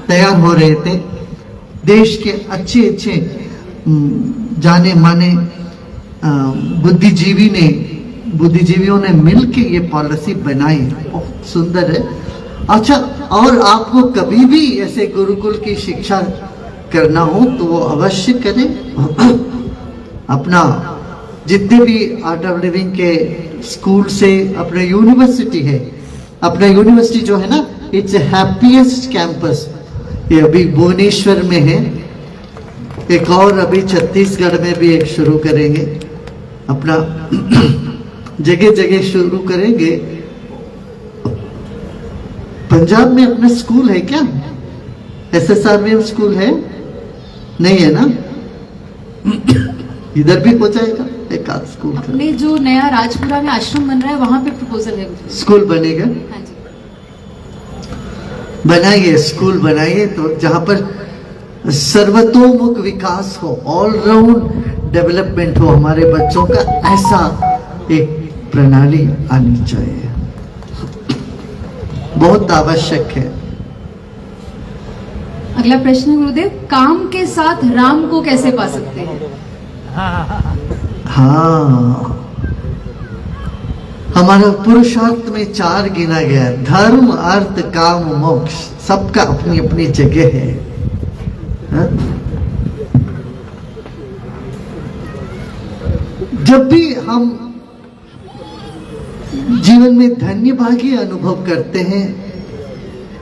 Speaker 1: तैयार हो रहे थे, देश के अच्छे अच्छे जाने माने बुद्धिजीवियों ने मिलकर ये पॉलिसी बनाई। बहुत सुंदर है। अच्छा, और आपको कभी भी ऐसे गुरुकुल की शिक्षा करना हो तो वो अवश्य करें। अपना जितने भी आर्ट ऑफ लिविंग के स्कूल से अपना यूनिवर्सिटी है, अपना यूनिवर्सिटी जो है ना, इट्स हैप्पीएस्ट कैंपस, ये अभी भुवनेश्वर में है, एक और अभी छत्तीसगढ़ में भी एक शुरू करेंगे, अपना जगह जगह शुरू करेंगे। पंजाब में अपना स्कूल है क्या? SSR में स्कूल है? नहीं है ना? इधर भी हो जाएगा एक आध स्कूल।
Speaker 6: अपने जो नया राजपुरा में आश्रम बन रहा है वहां पे प्रपोजल है,
Speaker 1: स्कूल बनेगा।
Speaker 6: हाँ जी,
Speaker 1: बनाइए, स्कूल बनाइए तो जहां पर सर्वतोमुख विकास हो, ऑलराउंड डेवलपमेंट हो हमारे बच्चों का, ऐसा एक प्रणाली आनी चाहिए, बहुत आवश्यक है।
Speaker 6: अगला प्रश्न है गुरुदेव, काम के साथ राम को कैसे पा सकते हैं?
Speaker 1: हाँ, हमारा पुरुषार्थ में 4 गिना गया, धर्म अर्थ काम मोक्ष, सबका अपनी अपनी जगह है। हा? जब भी हम जीवन में धन्य भागी अनुभव करते हैं,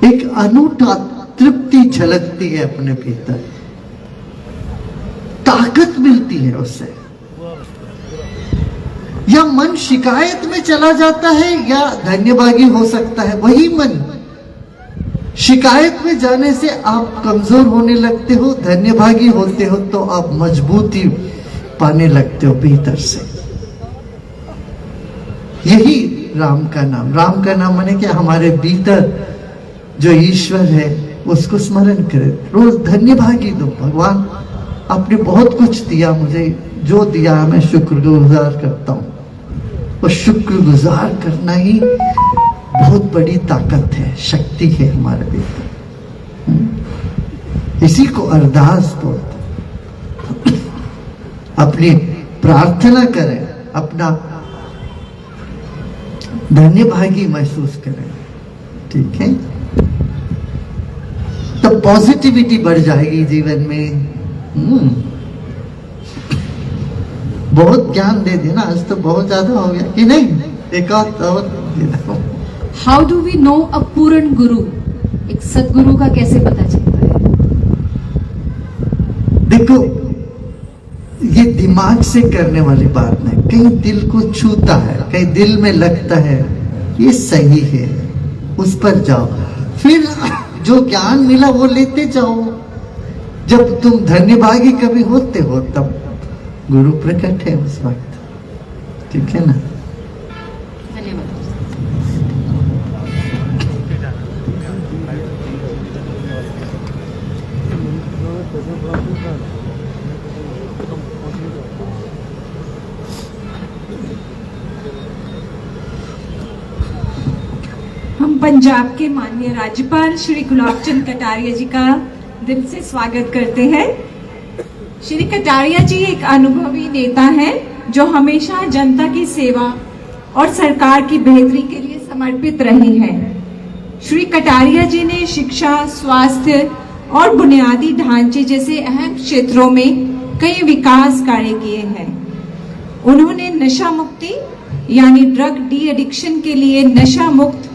Speaker 1: एक अनूठा तृप्ति झलकती है अपने भीतर, ताकत मिलती है उससे। या मन शिकायत में चला जाता है या धन्यभागी हो सकता है वही मन। शिकायत में जाने से आप कमजोर होने लगते हो, धन्यभागी होते हो तो आप मजबूती पाने लगते हो भीतर से। यही राम का नाम, राम का नाम माने क्या? हमारे भीतर जो ईश्वर है उसको स्मरण करें, रोज धन्यभागी दो। भगवान आपने बहुत कुछ दिया मुझे, जो दिया मैं शुक्रगुजार करता हूं। और शुक्रगुजार करना ही बहुत बड़ी ताकत है, शक्ति है हमारे भीतर। इसी को अरदास बोलते। अपनी प्रार्थना करें, अपना धन्यभागी महसूस करें, ठीक है? तब पॉजिटिविटी बढ़ जाएगी जीवन में। बहुत ज्ञान दे देना, आज तो बहुत ज्यादा हो गया कि नहीं? एक और
Speaker 6: हाउ डू वी नो अ पूर्ण गुरु? एक सदगुरु का कैसे पता चलता है?
Speaker 1: देखो, ये दिमाग से करने वाली बात नहीं, कहीं दिल को छूता है, कहीं दिल में लगता है ये सही है, उस पर जाओ, फिर जो ज्ञान मिला वो लेते जाओ। जब तुम धन्यभागी कभी होते हो तब गुरु प्रकट है उस वक्त, ठीक है ना?
Speaker 6: धन्यवाद।
Speaker 5: हम पंजाब के माननीय राज्यपाल श्री गुलाब चंद कटारिया जी का दिल से स्वागत करते हैं। श्री कटारिया जी एक अनुभवी नेता हैं जो हमेशा जनता की सेवा और सरकार की बेहतरी के लिए समर्पित रहे हैं। श्री कटारिया जी ने शिक्षा, स्वास्थ्य और बुनियादी ढांचे जैसे अहम क्षेत्रों में कई विकास कार्य किए हैं। उन्होंने नशा मुक्ति यानी ड्रग डी एडिक्शन के लिए नशा मुक्त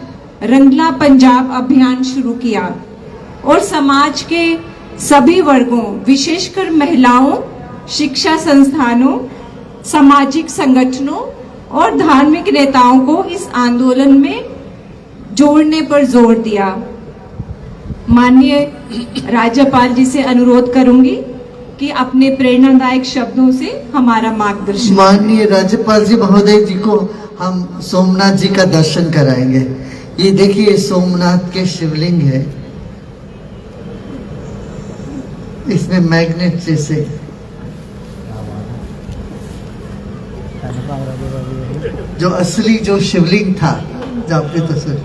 Speaker 5: रंगला पंजाब अभियान शुरू किया और समाज के सभी वर्गों, विशेषकर महिलाओं, शिक्षा संस्थानों, सामाजिक संगठनों और धार्मिक नेताओं को इस आंदोलन में जोड़ने पर जोर दिया। माननीय राज्यपाल जी से अनुरोध करूंगी कि अपने प्रेरणादायक शब्दों से हमारा मार्गदर्शन।
Speaker 1: माननीय राज्यपाल जी महोदय जी को हम सोमनाथ जी का दर्शन कराएंगे। ये देखिए सोमनाथ के शिवलिंग है, इसमें मैग्नेट जैसे जो असली जो शिवलिंग था जहाँ पे तो सर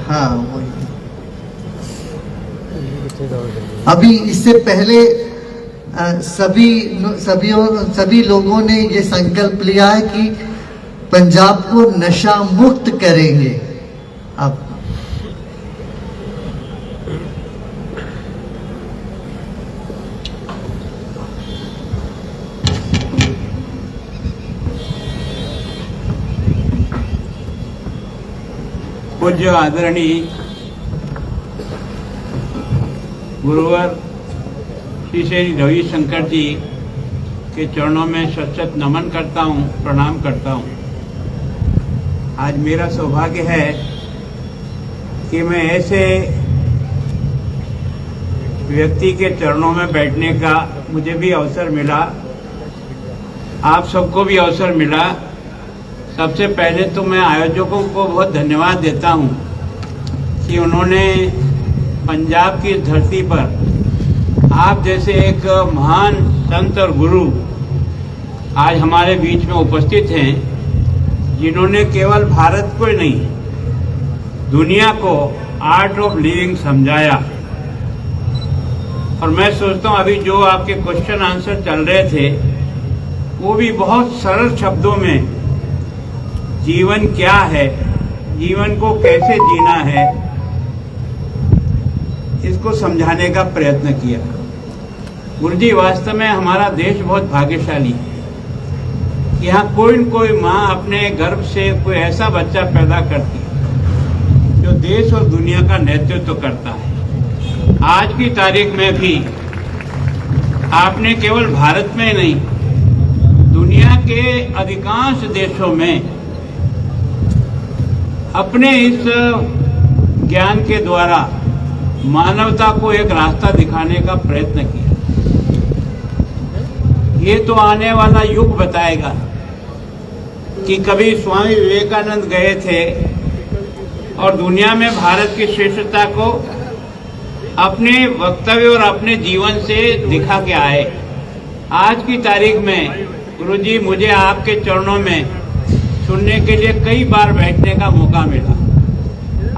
Speaker 1: हाँ वही। अभी इससे पहले सभी लोगों ने ये संकल्प लिया है कि पंजाब को नशा मुक्त करेंगे अब
Speaker 3: पूज्य आदरणीय गुरुवर श्री श्री रविशंकर जी के चरणों में सचत नमन करता हूँ, प्रणाम करता हूँ। आज मेरा सौभाग्य है कि मैं ऐसे व्यक्ति के चरणों में बैठने का मुझे भी अवसर मिला, आप सबको भी अवसर मिला। सबसे पहले तो मैं आयोजकों को बहुत धन्यवाद देता हूं कि उन्होंने पंजाब की धरती पर आप जैसे एक महान संत और गुरु आज हमारे बीच में उपस्थित हैं, जिन्होंने केवल भारत को ही नहीं दुनिया को आर्ट ऑफ लिविंग समझाया। और मैं सोचता हूं अभी जो आपके क्वेश्चन आंसर चल रहे थे वो भी बहुत सरल शब्दों में जीवन क्या है, जीवन को कैसे जीना है, इसको समझाने का प्रयत्न किया। गुरुजी, वास्तव में हमारा देश बहुत भाग्यशाली है। यहाँ कोई न कोई माँ अपने गर्भ से कोई ऐसा बच्चा पैदा करती है जो देश और दुनिया का नेतृत्व करता है। आज की तारीख में भी आपने केवल भारत में नहीं, दुनिया के अधिकांश देशों में अपने इस ज्ञान के द्वारा मानवता को एक रास्ता दिखाने का प्रयत्न किया। ये तो आने वाला युग बताएगा कि कभी स्वामी विवेकानंद गए थे और दुनिया में भारत की श्रेष्ठता को अपने वक्तव्य और अपने जीवन से दिखा के आए। आज की तारीख में गुरुजी, मुझे आपके चरणों में सुनने के लिए कई बार बैठने का मौका मिला।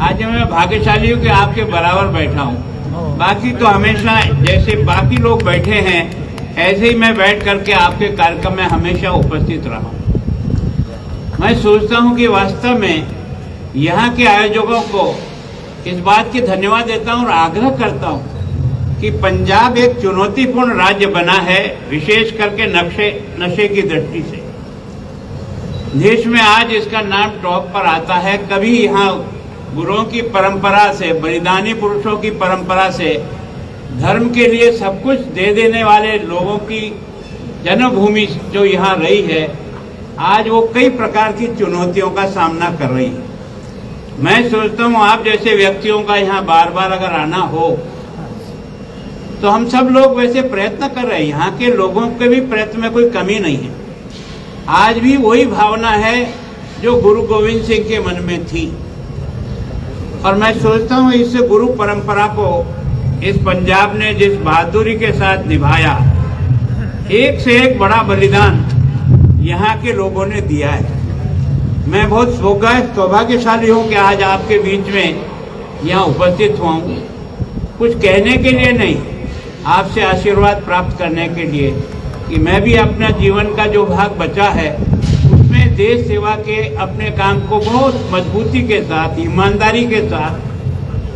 Speaker 3: आज मैं भाग्यशाली हूँ कि आपके बराबर बैठा हूँ। बाकी तो हमेशा जैसे बाकी लोग बैठे हैं ऐसे ही मैं बैठ करके आपके कार्यक्रम में हमेशा उपस्थित रहा हूँ। मैं सोचता हूँ कि वास्तव में यहाँ के आयोजकों को इस बात की धन्यवाद देता हूँ और आग्रह करता हूँ कि पंजाब एक चुनौतीपूर्ण राज्य बना है, विशेष करके नशे की दृष्टि से। देश में आज इसका नाम टॉप पर आता है। कभी यहाँ गुरुओं की परंपरा से, बलिदानी पुरुषों की परंपरा से, धर्म के लिए सब कुछ दे देने वाले लोगों की जन्मभूमि जो यहाँ रही है, आज वो कई प्रकार की चुनौतियों का सामना कर रही है। मैं सोचता हूँ आप जैसे व्यक्तियों का यहाँ बार बार अगर आना हो तो हम सब लोग वैसे प्रयत्न कर रहे हैं। यहाँ के लोगों के भी प्रयत्न में कोई कमी नहीं है। आज भी वही भावना है जो गुरु गोविंद सिंह के मन में थी। और मैं सोचता हूँ इस गुरु परंपरा को इस पंजाब ने जिस बहादुरी के साथ निभाया, एक से एक बड़ा बलिदान यहाँ के लोगों ने दिया है। मैं बहुत सौभाग्यशाली हूँ कि आज आपके बीच में यहाँ उपस्थित हुआ हूँ, कुछ कहने के लिए नहीं, आपसे आशीर्वाद प्राप्त करने के लिए कि मैं भी अपना जीवन का जो भाग बचा है उसमें देश सेवा के अपने काम को बहुत मजबूती के साथ, ईमानदारी के साथ,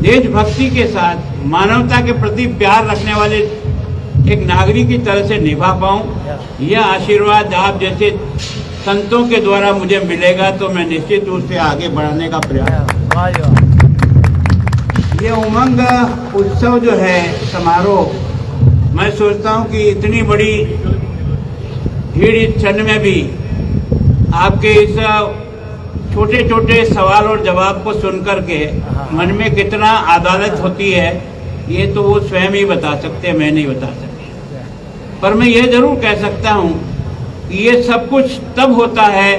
Speaker 3: देशभक्ति के साथ, मानवता के प्रति प्यार रखने वाले एक नागरिक की तरह से निभा पाऊं। यह आशीर्वाद आप जैसे संतों के द्वारा मुझे मिलेगा तो मैं निश्चित रूप से आगे बढ़ाने का प्रयास। ये उमंग उत्सव जो है, समारोह, मैं सोचता हूं कि इतनी बड़ी भीड़ इस क्षण में भी आपके इस छोटे छोटे सवाल और जवाब को सुनकर के मन में कितना अदालत होती है, ये तो वो स्वयं ही बता सकते हैं, मैं नहीं बता सकता। पर मैं ये जरूर कह सकता हूँ कि ये सब कुछ तब होता है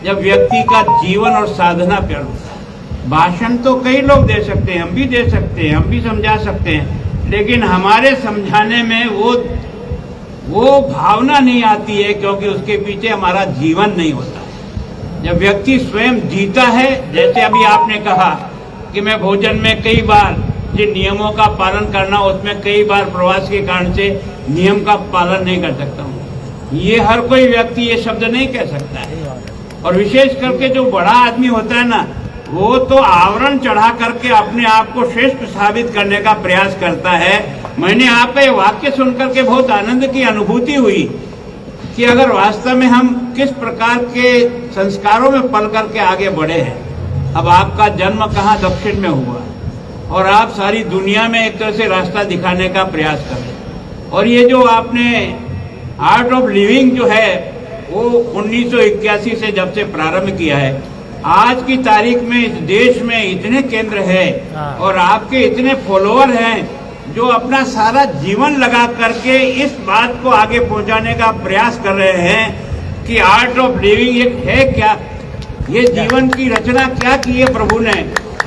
Speaker 3: जब व्यक्ति का जीवन और साधना प्यार होता है। भाषण तो कई लोग दे सकते हैं, हम भी दे सकते हैं, हम भी समझा सकते हैं, लेकिन हमारे समझाने में वो भावना नहीं आती है, क्योंकि उसके पीछे हमारा जीवन नहीं होता है। जब व्यक्ति स्वयं जीता है, जैसे अभी आपने कहा कि मैं भोजन में कई बार जिन नियमों का पालन करना, उसमें कई बार प्रवास के कारण से नियम का पालन नहीं कर सकता हूँ, ये हर कोई व्यक्ति ये शब्द नहीं कह सकता है। और विशेष करके जो बड़ा आदमी होता है ना, वो तो आवरण चढ़ा करके अपने आप को श्रेष्ठ साबित करने का प्रयास करता है। मैंने आपका ये वाक्य सुनकर के बहुत आनंद की अनुभूति हुई कि अगर वास्तव में हम किस प्रकार के संस्कारों में पल करके आगे बढ़े हैं। अब आपका जन्म कहाँ दक्षिण में हुआ और आप सारी दुनिया में एक तरह से रास्ता दिखाने का प्रयास कर रहे हैं। और ये जो आपने आर्ट ऑफ लिविंग जो है वो 1981 से जब से प्रारंभ किया है, आज की तारीख में इस देश में इतने केंद्र हैं और आपके इतने फॉलोअर हैं जो अपना सारा जीवन लगा करके इस बात को आगे पहुंचाने का प्रयास कर रहे हैं कि आर्ट ऑफ लिविंग एक है क्या, ये जीवन की रचना क्या की है प्रभु ने।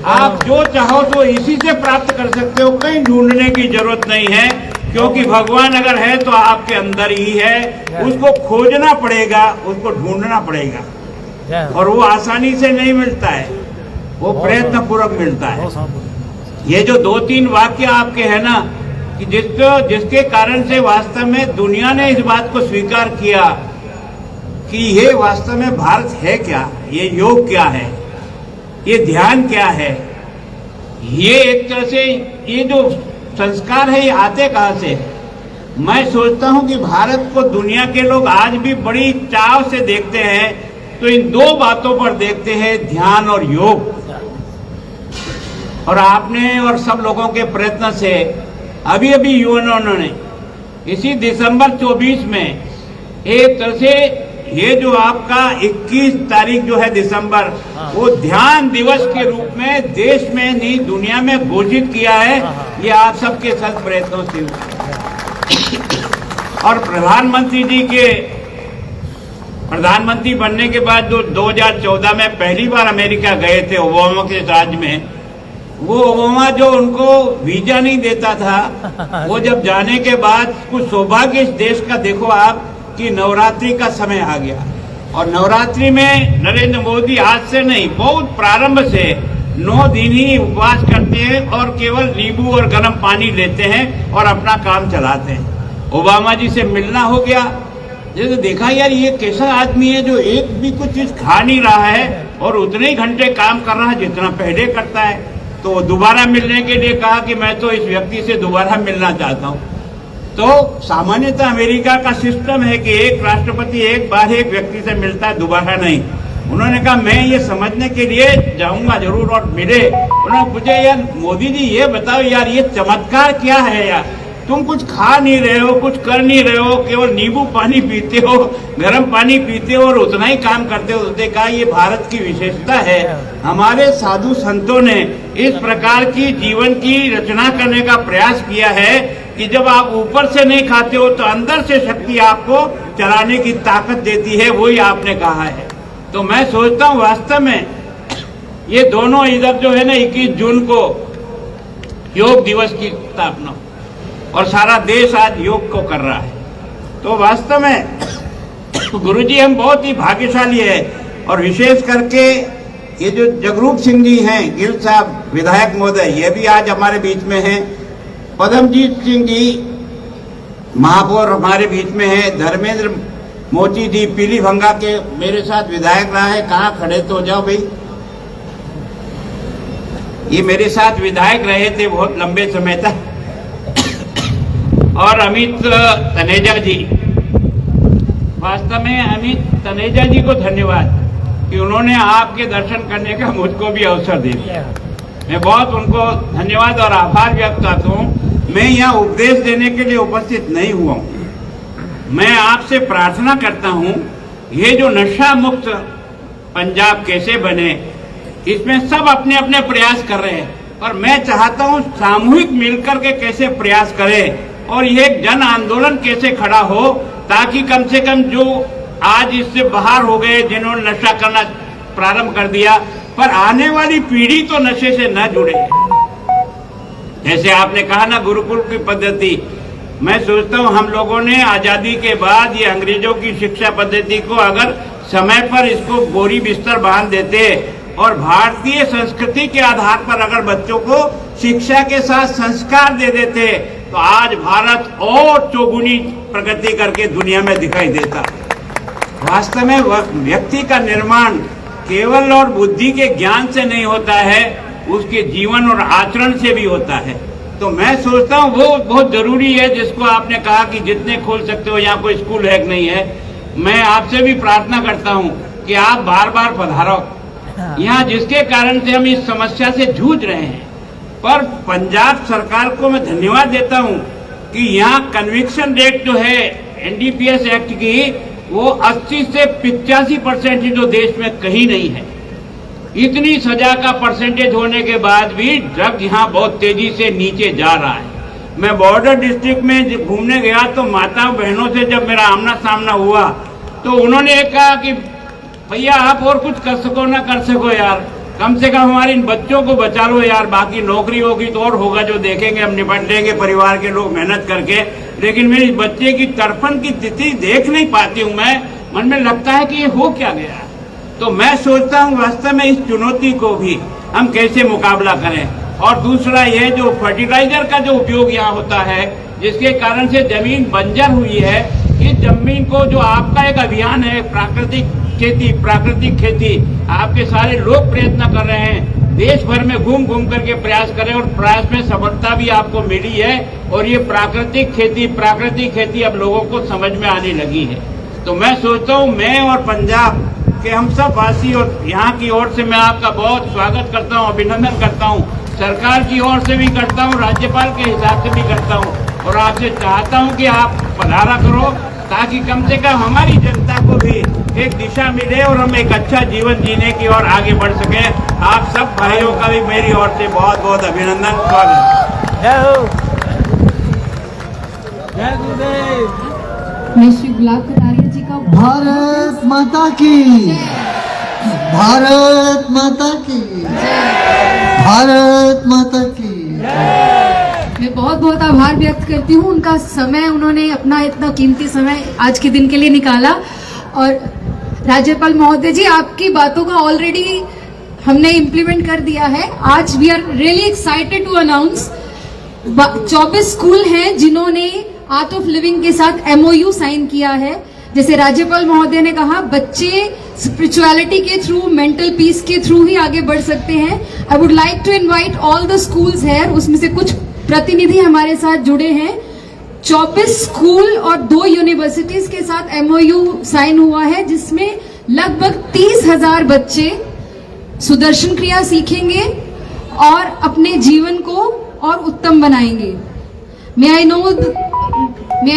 Speaker 3: आप जो चाहो तो इसी से प्राप्त कर सकते हो, कहीं ढूंढने की जरूरत नहीं है, क्योंकि भगवान अगर है तो आपके अंदर ही है। उसको खोजना पड़ेगा, उसको ढूंढना पड़ेगा और वो आसानी से नहीं मिलता है, वो प्रयत्न पूर्वक मिलता है। ये जो 2-3 वाक्य आपके हैं ना कि जिसके कारण से वास्तव में दुनिया ने इस बात को स्वीकार किया कि ये वास्तव में भारत है क्या, ये योग क्या है, ये ध्यान क्या है, ये एक तरह से ये जो संस्कार है ये आते कहाँ से। मैं सोचता हूं कि भारत को दुनिया के लोग आज भी बड़ी चाव से देखते हैं, तो इन 2 बातों पर देखते हैं, ध्यान और योग। और आपने और सब लोगों के प्रयत्न से अभी अभी यूएनओ ने इसी दिसंबर 24 में एक तरह से ये जो आपका 21 तारीख जो है दिसंबर, वो ध्यान दिवस के रूप में देश में नहीं दुनिया में घोषित किया है। ये आप सबके सत प्रयत्नों से। और प्रधानमंत्री जी के प्रधानमंत्री बनने के बाद जो 2014 में पहली बार अमेरिका गए थे ओबामा के राज में, वो ओबामा जो उनको वीजा नहीं देता था, वो जब जाने के बाद कुछ सौभाग्य इस देश का देखो आप कि नवरात्रि का समय आ गया। और नवरात्रि में नरेंद्र मोदी आज से नहीं, बहुत प्रारंभ से 9 दिन ही उपवास करते हैं और केवल नींबू और गर्म पानी लेते हैं और अपना काम चलाते हैं। ओबामा जी से मिलना हो गया, जैसे देखा यार ये कैसा आदमी है जो एक भी कुछ चीज खा नहीं रहा है और उतने ही घंटे काम कर रहा है जितना पहले करता है। तो दोबारा मिलने के लिए कहा कि मैं तो इस व्यक्ति से दोबारा मिलना चाहता हूँ। तो सामान्यतः अमेरिका का सिस्टम है कि एक राष्ट्रपति एक बार एक व्यक्ति से मिलता है, दोबारा नहीं। उन्होंने कहा मैं ये समझने के लिए जाऊंगा जरूर और मिले। उन्होंने पूछा यार मोदी जी ये बताओ यार ये चमत्कार क्या है यार, तुम कुछ खा नहीं रहे हो, कुछ कर नहीं रहे हो, केवल नींबू पानी पीते हो, गर्म पानी पीते हो और उतना ही काम करते हो। उसने कहा ये भारत की विशेषता है, हमारे साधु संतों ने इस प्रकार की जीवन की रचना करने का प्रयास किया है कि जब आप ऊपर से नहीं खाते हो तो अंदर से शक्ति आपको चलाने की ताकत देती है, वही आपने कहा है। तो मैं सोचता हूँ वास्तव में ये दोनों इधर जो है ना 21 जून को योग दिवस की स्थापना और सारा देश आज योग को कर रहा है, तो वास्तव में गुरुजी हम बहुत ही भाग्यशाली है। और विशेष करके ये जो जगरूप सिंह जी हैं, गिल साहब विधायक महोदय, ये भी आज हमारे बीच में हैं। पद्मजीत सिंह जी महापौर हमारे बीच में हैं। धर्मेंद्र मोची जी पीलीभंगा के मेरे साथ विधायक रहा है, कहाँ खड़े तो जाओ भाई, ये मेरे साथ विधायक रहे थे बहुत लंबे समय तक। और अमित तनेजा जी, वास्तव में अमित तनेजा जी को धन्यवाद कि उन्होंने आपके दर्शन करने का मुझको भी अवसर दे दिया। मैं बहुत उनको धन्यवाद और आभार व्यक्त करता हूँ। मैं यहाँ उपदेश देने के लिए उपस्थित नहीं हुआ हूँ, मैं आपसे प्रार्थना करता हूँ ये जो नशा मुक्त पंजाब कैसे बने, इसमें सब अपने अपने प्रयास कर रहे हैं, पर मैं चाहता हूँ सामूहिक मिलकर के कैसे प्रयास करें और ये एक जन आंदोलन कैसे खड़ा हो, ताकि कम से कम जो आज इससे बाहर हो गए जिन्होंने नशा करना प्रारंभ कर दिया, पर आने वाली पीढ़ी तो नशे से न जुड़े। जैसे आपने कहा ना गुरुकुल की पद्धति, मैं सोचता हूँ हम लोगों ने आजादी के बाद ये अंग्रेजों की शिक्षा पद्धति को अगर समय पर इसको बोरी बिस्तर बांध देते और भारतीय संस्कृति के आधार पर अगर बच्चों को शिक्षा के साथ संस्कार दे देते, तो आज भारत और चौगुनी प्रगति करके दुनिया में दिखाई देता। वास्तव में व्यक्ति का निर्माण केवल और बुद्धि के ज्ञान से नहीं होता है, उसके जीवन और आचरण से भी होता है। तो मैं सोचता हूँ वो बहुत जरूरी है, जिसको आपने कहा कि जितने खोल सकते हो, यहाँ कोई स्कूल है कि नहीं है। मैं आपसे भी प्रार्थना करता हूँ कि आप बार बार पधारो यहाँ, जिसके कारण से हम इस समस्या से जूझ रहे हैं। पर पंजाब सरकार को मैं धन्यवाद देता हूँ कि यहाँ कन्विक्शन रेट जो है एनडीपीएस एक्ट की, वो 80 से 85% ही जो देश में कहीं नहीं है। इतनी सजा का परसेंटेज होने के बाद भी ड्रग यहाँ बहुत तेजी से नीचे जा रहा है। मैं बॉर्डर डिस्ट्रिक्ट में घूमने गया तो माता बहनों से जब मेरा आमना सामना हुआ तो उन्होंने कहा कि भैया आप और कुछ कर सको ना कर सको यार, कम से कम हमारे इन बच्चों को बचा लो यार, बाकी नौकरी होगी तो और होगा, जो देखेंगे हम निपट लेंगे परिवार के लोग मेहनत करके। लेकिन मेरे बच्चे की तड़पन की स्थिति देख नहीं पाती हूँ मैं, मन में लगता है कि ये हो क्या गया। तो मैं सोचता हूँ वास्तव में इस चुनौती को भी हम कैसे मुकाबला करें। और दूसरा ये जो फर्टिलाइजर का जो उपयोग यहाँ होता है, जिसके कारण से जमीन बंजर हुई है, इस जमीन को जो आपका एक अभियान है प्राकृतिक खेती, आपके सारे लोग प्रयत्न कर रहे हैं, देश भर में घूम घूम करके प्रयास करें और प्रयास में सफलता भी आपको मिली है। और ये प्राकृतिक खेती अब लोगों को समझ में आने लगी है। तो मैं सोचता हूँ मैं और पंजाब के हम सब वासी और यहाँ की ओर से मैं आपका बहुत स्वागत करता हूँ, अभिनंदन करता हूँ, सरकार की ओर से भी करता हूँ, राज्यपाल के हिसाब से भी करता हूँ। और आपसे चाहता हूँ कि आप पधारा करो, ताकि कम से कम हमारी जनता को भी एक दिशा मिले और हम एक अच्छा जीवन जीने की ओर आगे बढ़ सके। आप सब भाइयों का भी मेरी ओर से बहुत बहुत अभिनंदन, स्वागत।
Speaker 2: जय गुरुदेव।
Speaker 6: मैं श्री गुलाब कटारिया जी का
Speaker 1: भारत माता की, भारत माता की, भारत माता की।
Speaker 6: मैं बहुत बहुत आभार व्यक्त करती हूँ, उनका समय, उन्होंने अपना इतना कीमती समय आज के दिन के लिए निकाला। और राज्यपाल महोदय जी, आपकी बातों का ऑलरेडी हमने इम्प्लीमेंट कर दिया है। आज we are really excited to announce 24 school हैं जिन्होंने आर्ट ऑफ लिविंग के साथ MOU साइन किया है। जैसे राज्यपाल महोदय ने कहा, बच्चे स्पिरिचुअलिटी के थ्रू, मेंटल पीस के थ्रू ही आगे बढ़ सकते हैं। I would like to invite all the schools here, उसमें से कुछ प्रतिनिधि हमारे साथ जुड़े हैं। 24 स्कूल और 2 यूनिवर्सिटीज के साथ MOU साइन हुआ है, जिसमें लगभग 30,000 बच्चे सुदर्शन क्रिया सीखेंगे और अपने जीवन को और उत्तम बनाएंगे। May I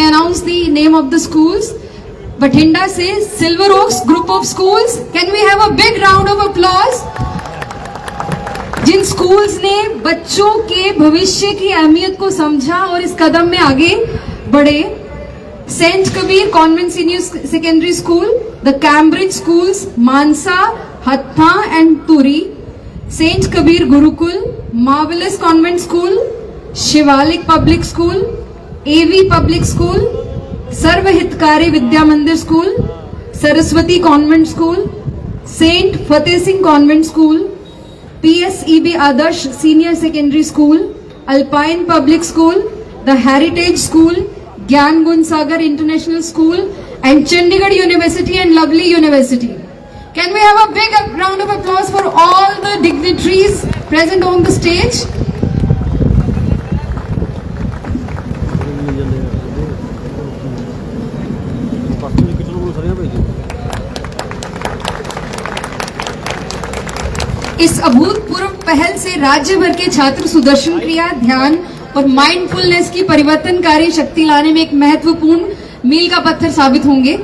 Speaker 6: announce the name of the schools? Bathinda से Silver Oaks group of schools. Can we have a big round of applause? जिन स्कूल्स ने बच्चों के भविष्य की अहमियत को समझा और इस कदम में आगे बढ़े। Saint Kabir convent senior secondary school, the Cambridge schools Mansa, Hattha and Turi, saint Kabir Gurukul, marvellous convent school, Shivalik public school, AV public school, Sarv Hitkari Vidya Mandir school, Saraswati convent school, saint Fateh Singh convent school, PSEB Adarsh senior secondary school, Alpine public school, the heritage school, Gyan Gun Sagar international school and Chandigarh university and Lovely university. Can we have a big round of applause for all the dignitaries present on the stage? इस अभूतपूर्व पहल से राज्य भर के छात्र सुदर्शन क्रिया, ध्यान और माइंडफुलनेस की परिवर्तनकारी शक्ति लाने में एक महत्वपूर्ण मील का पत्थर साबित होंगे।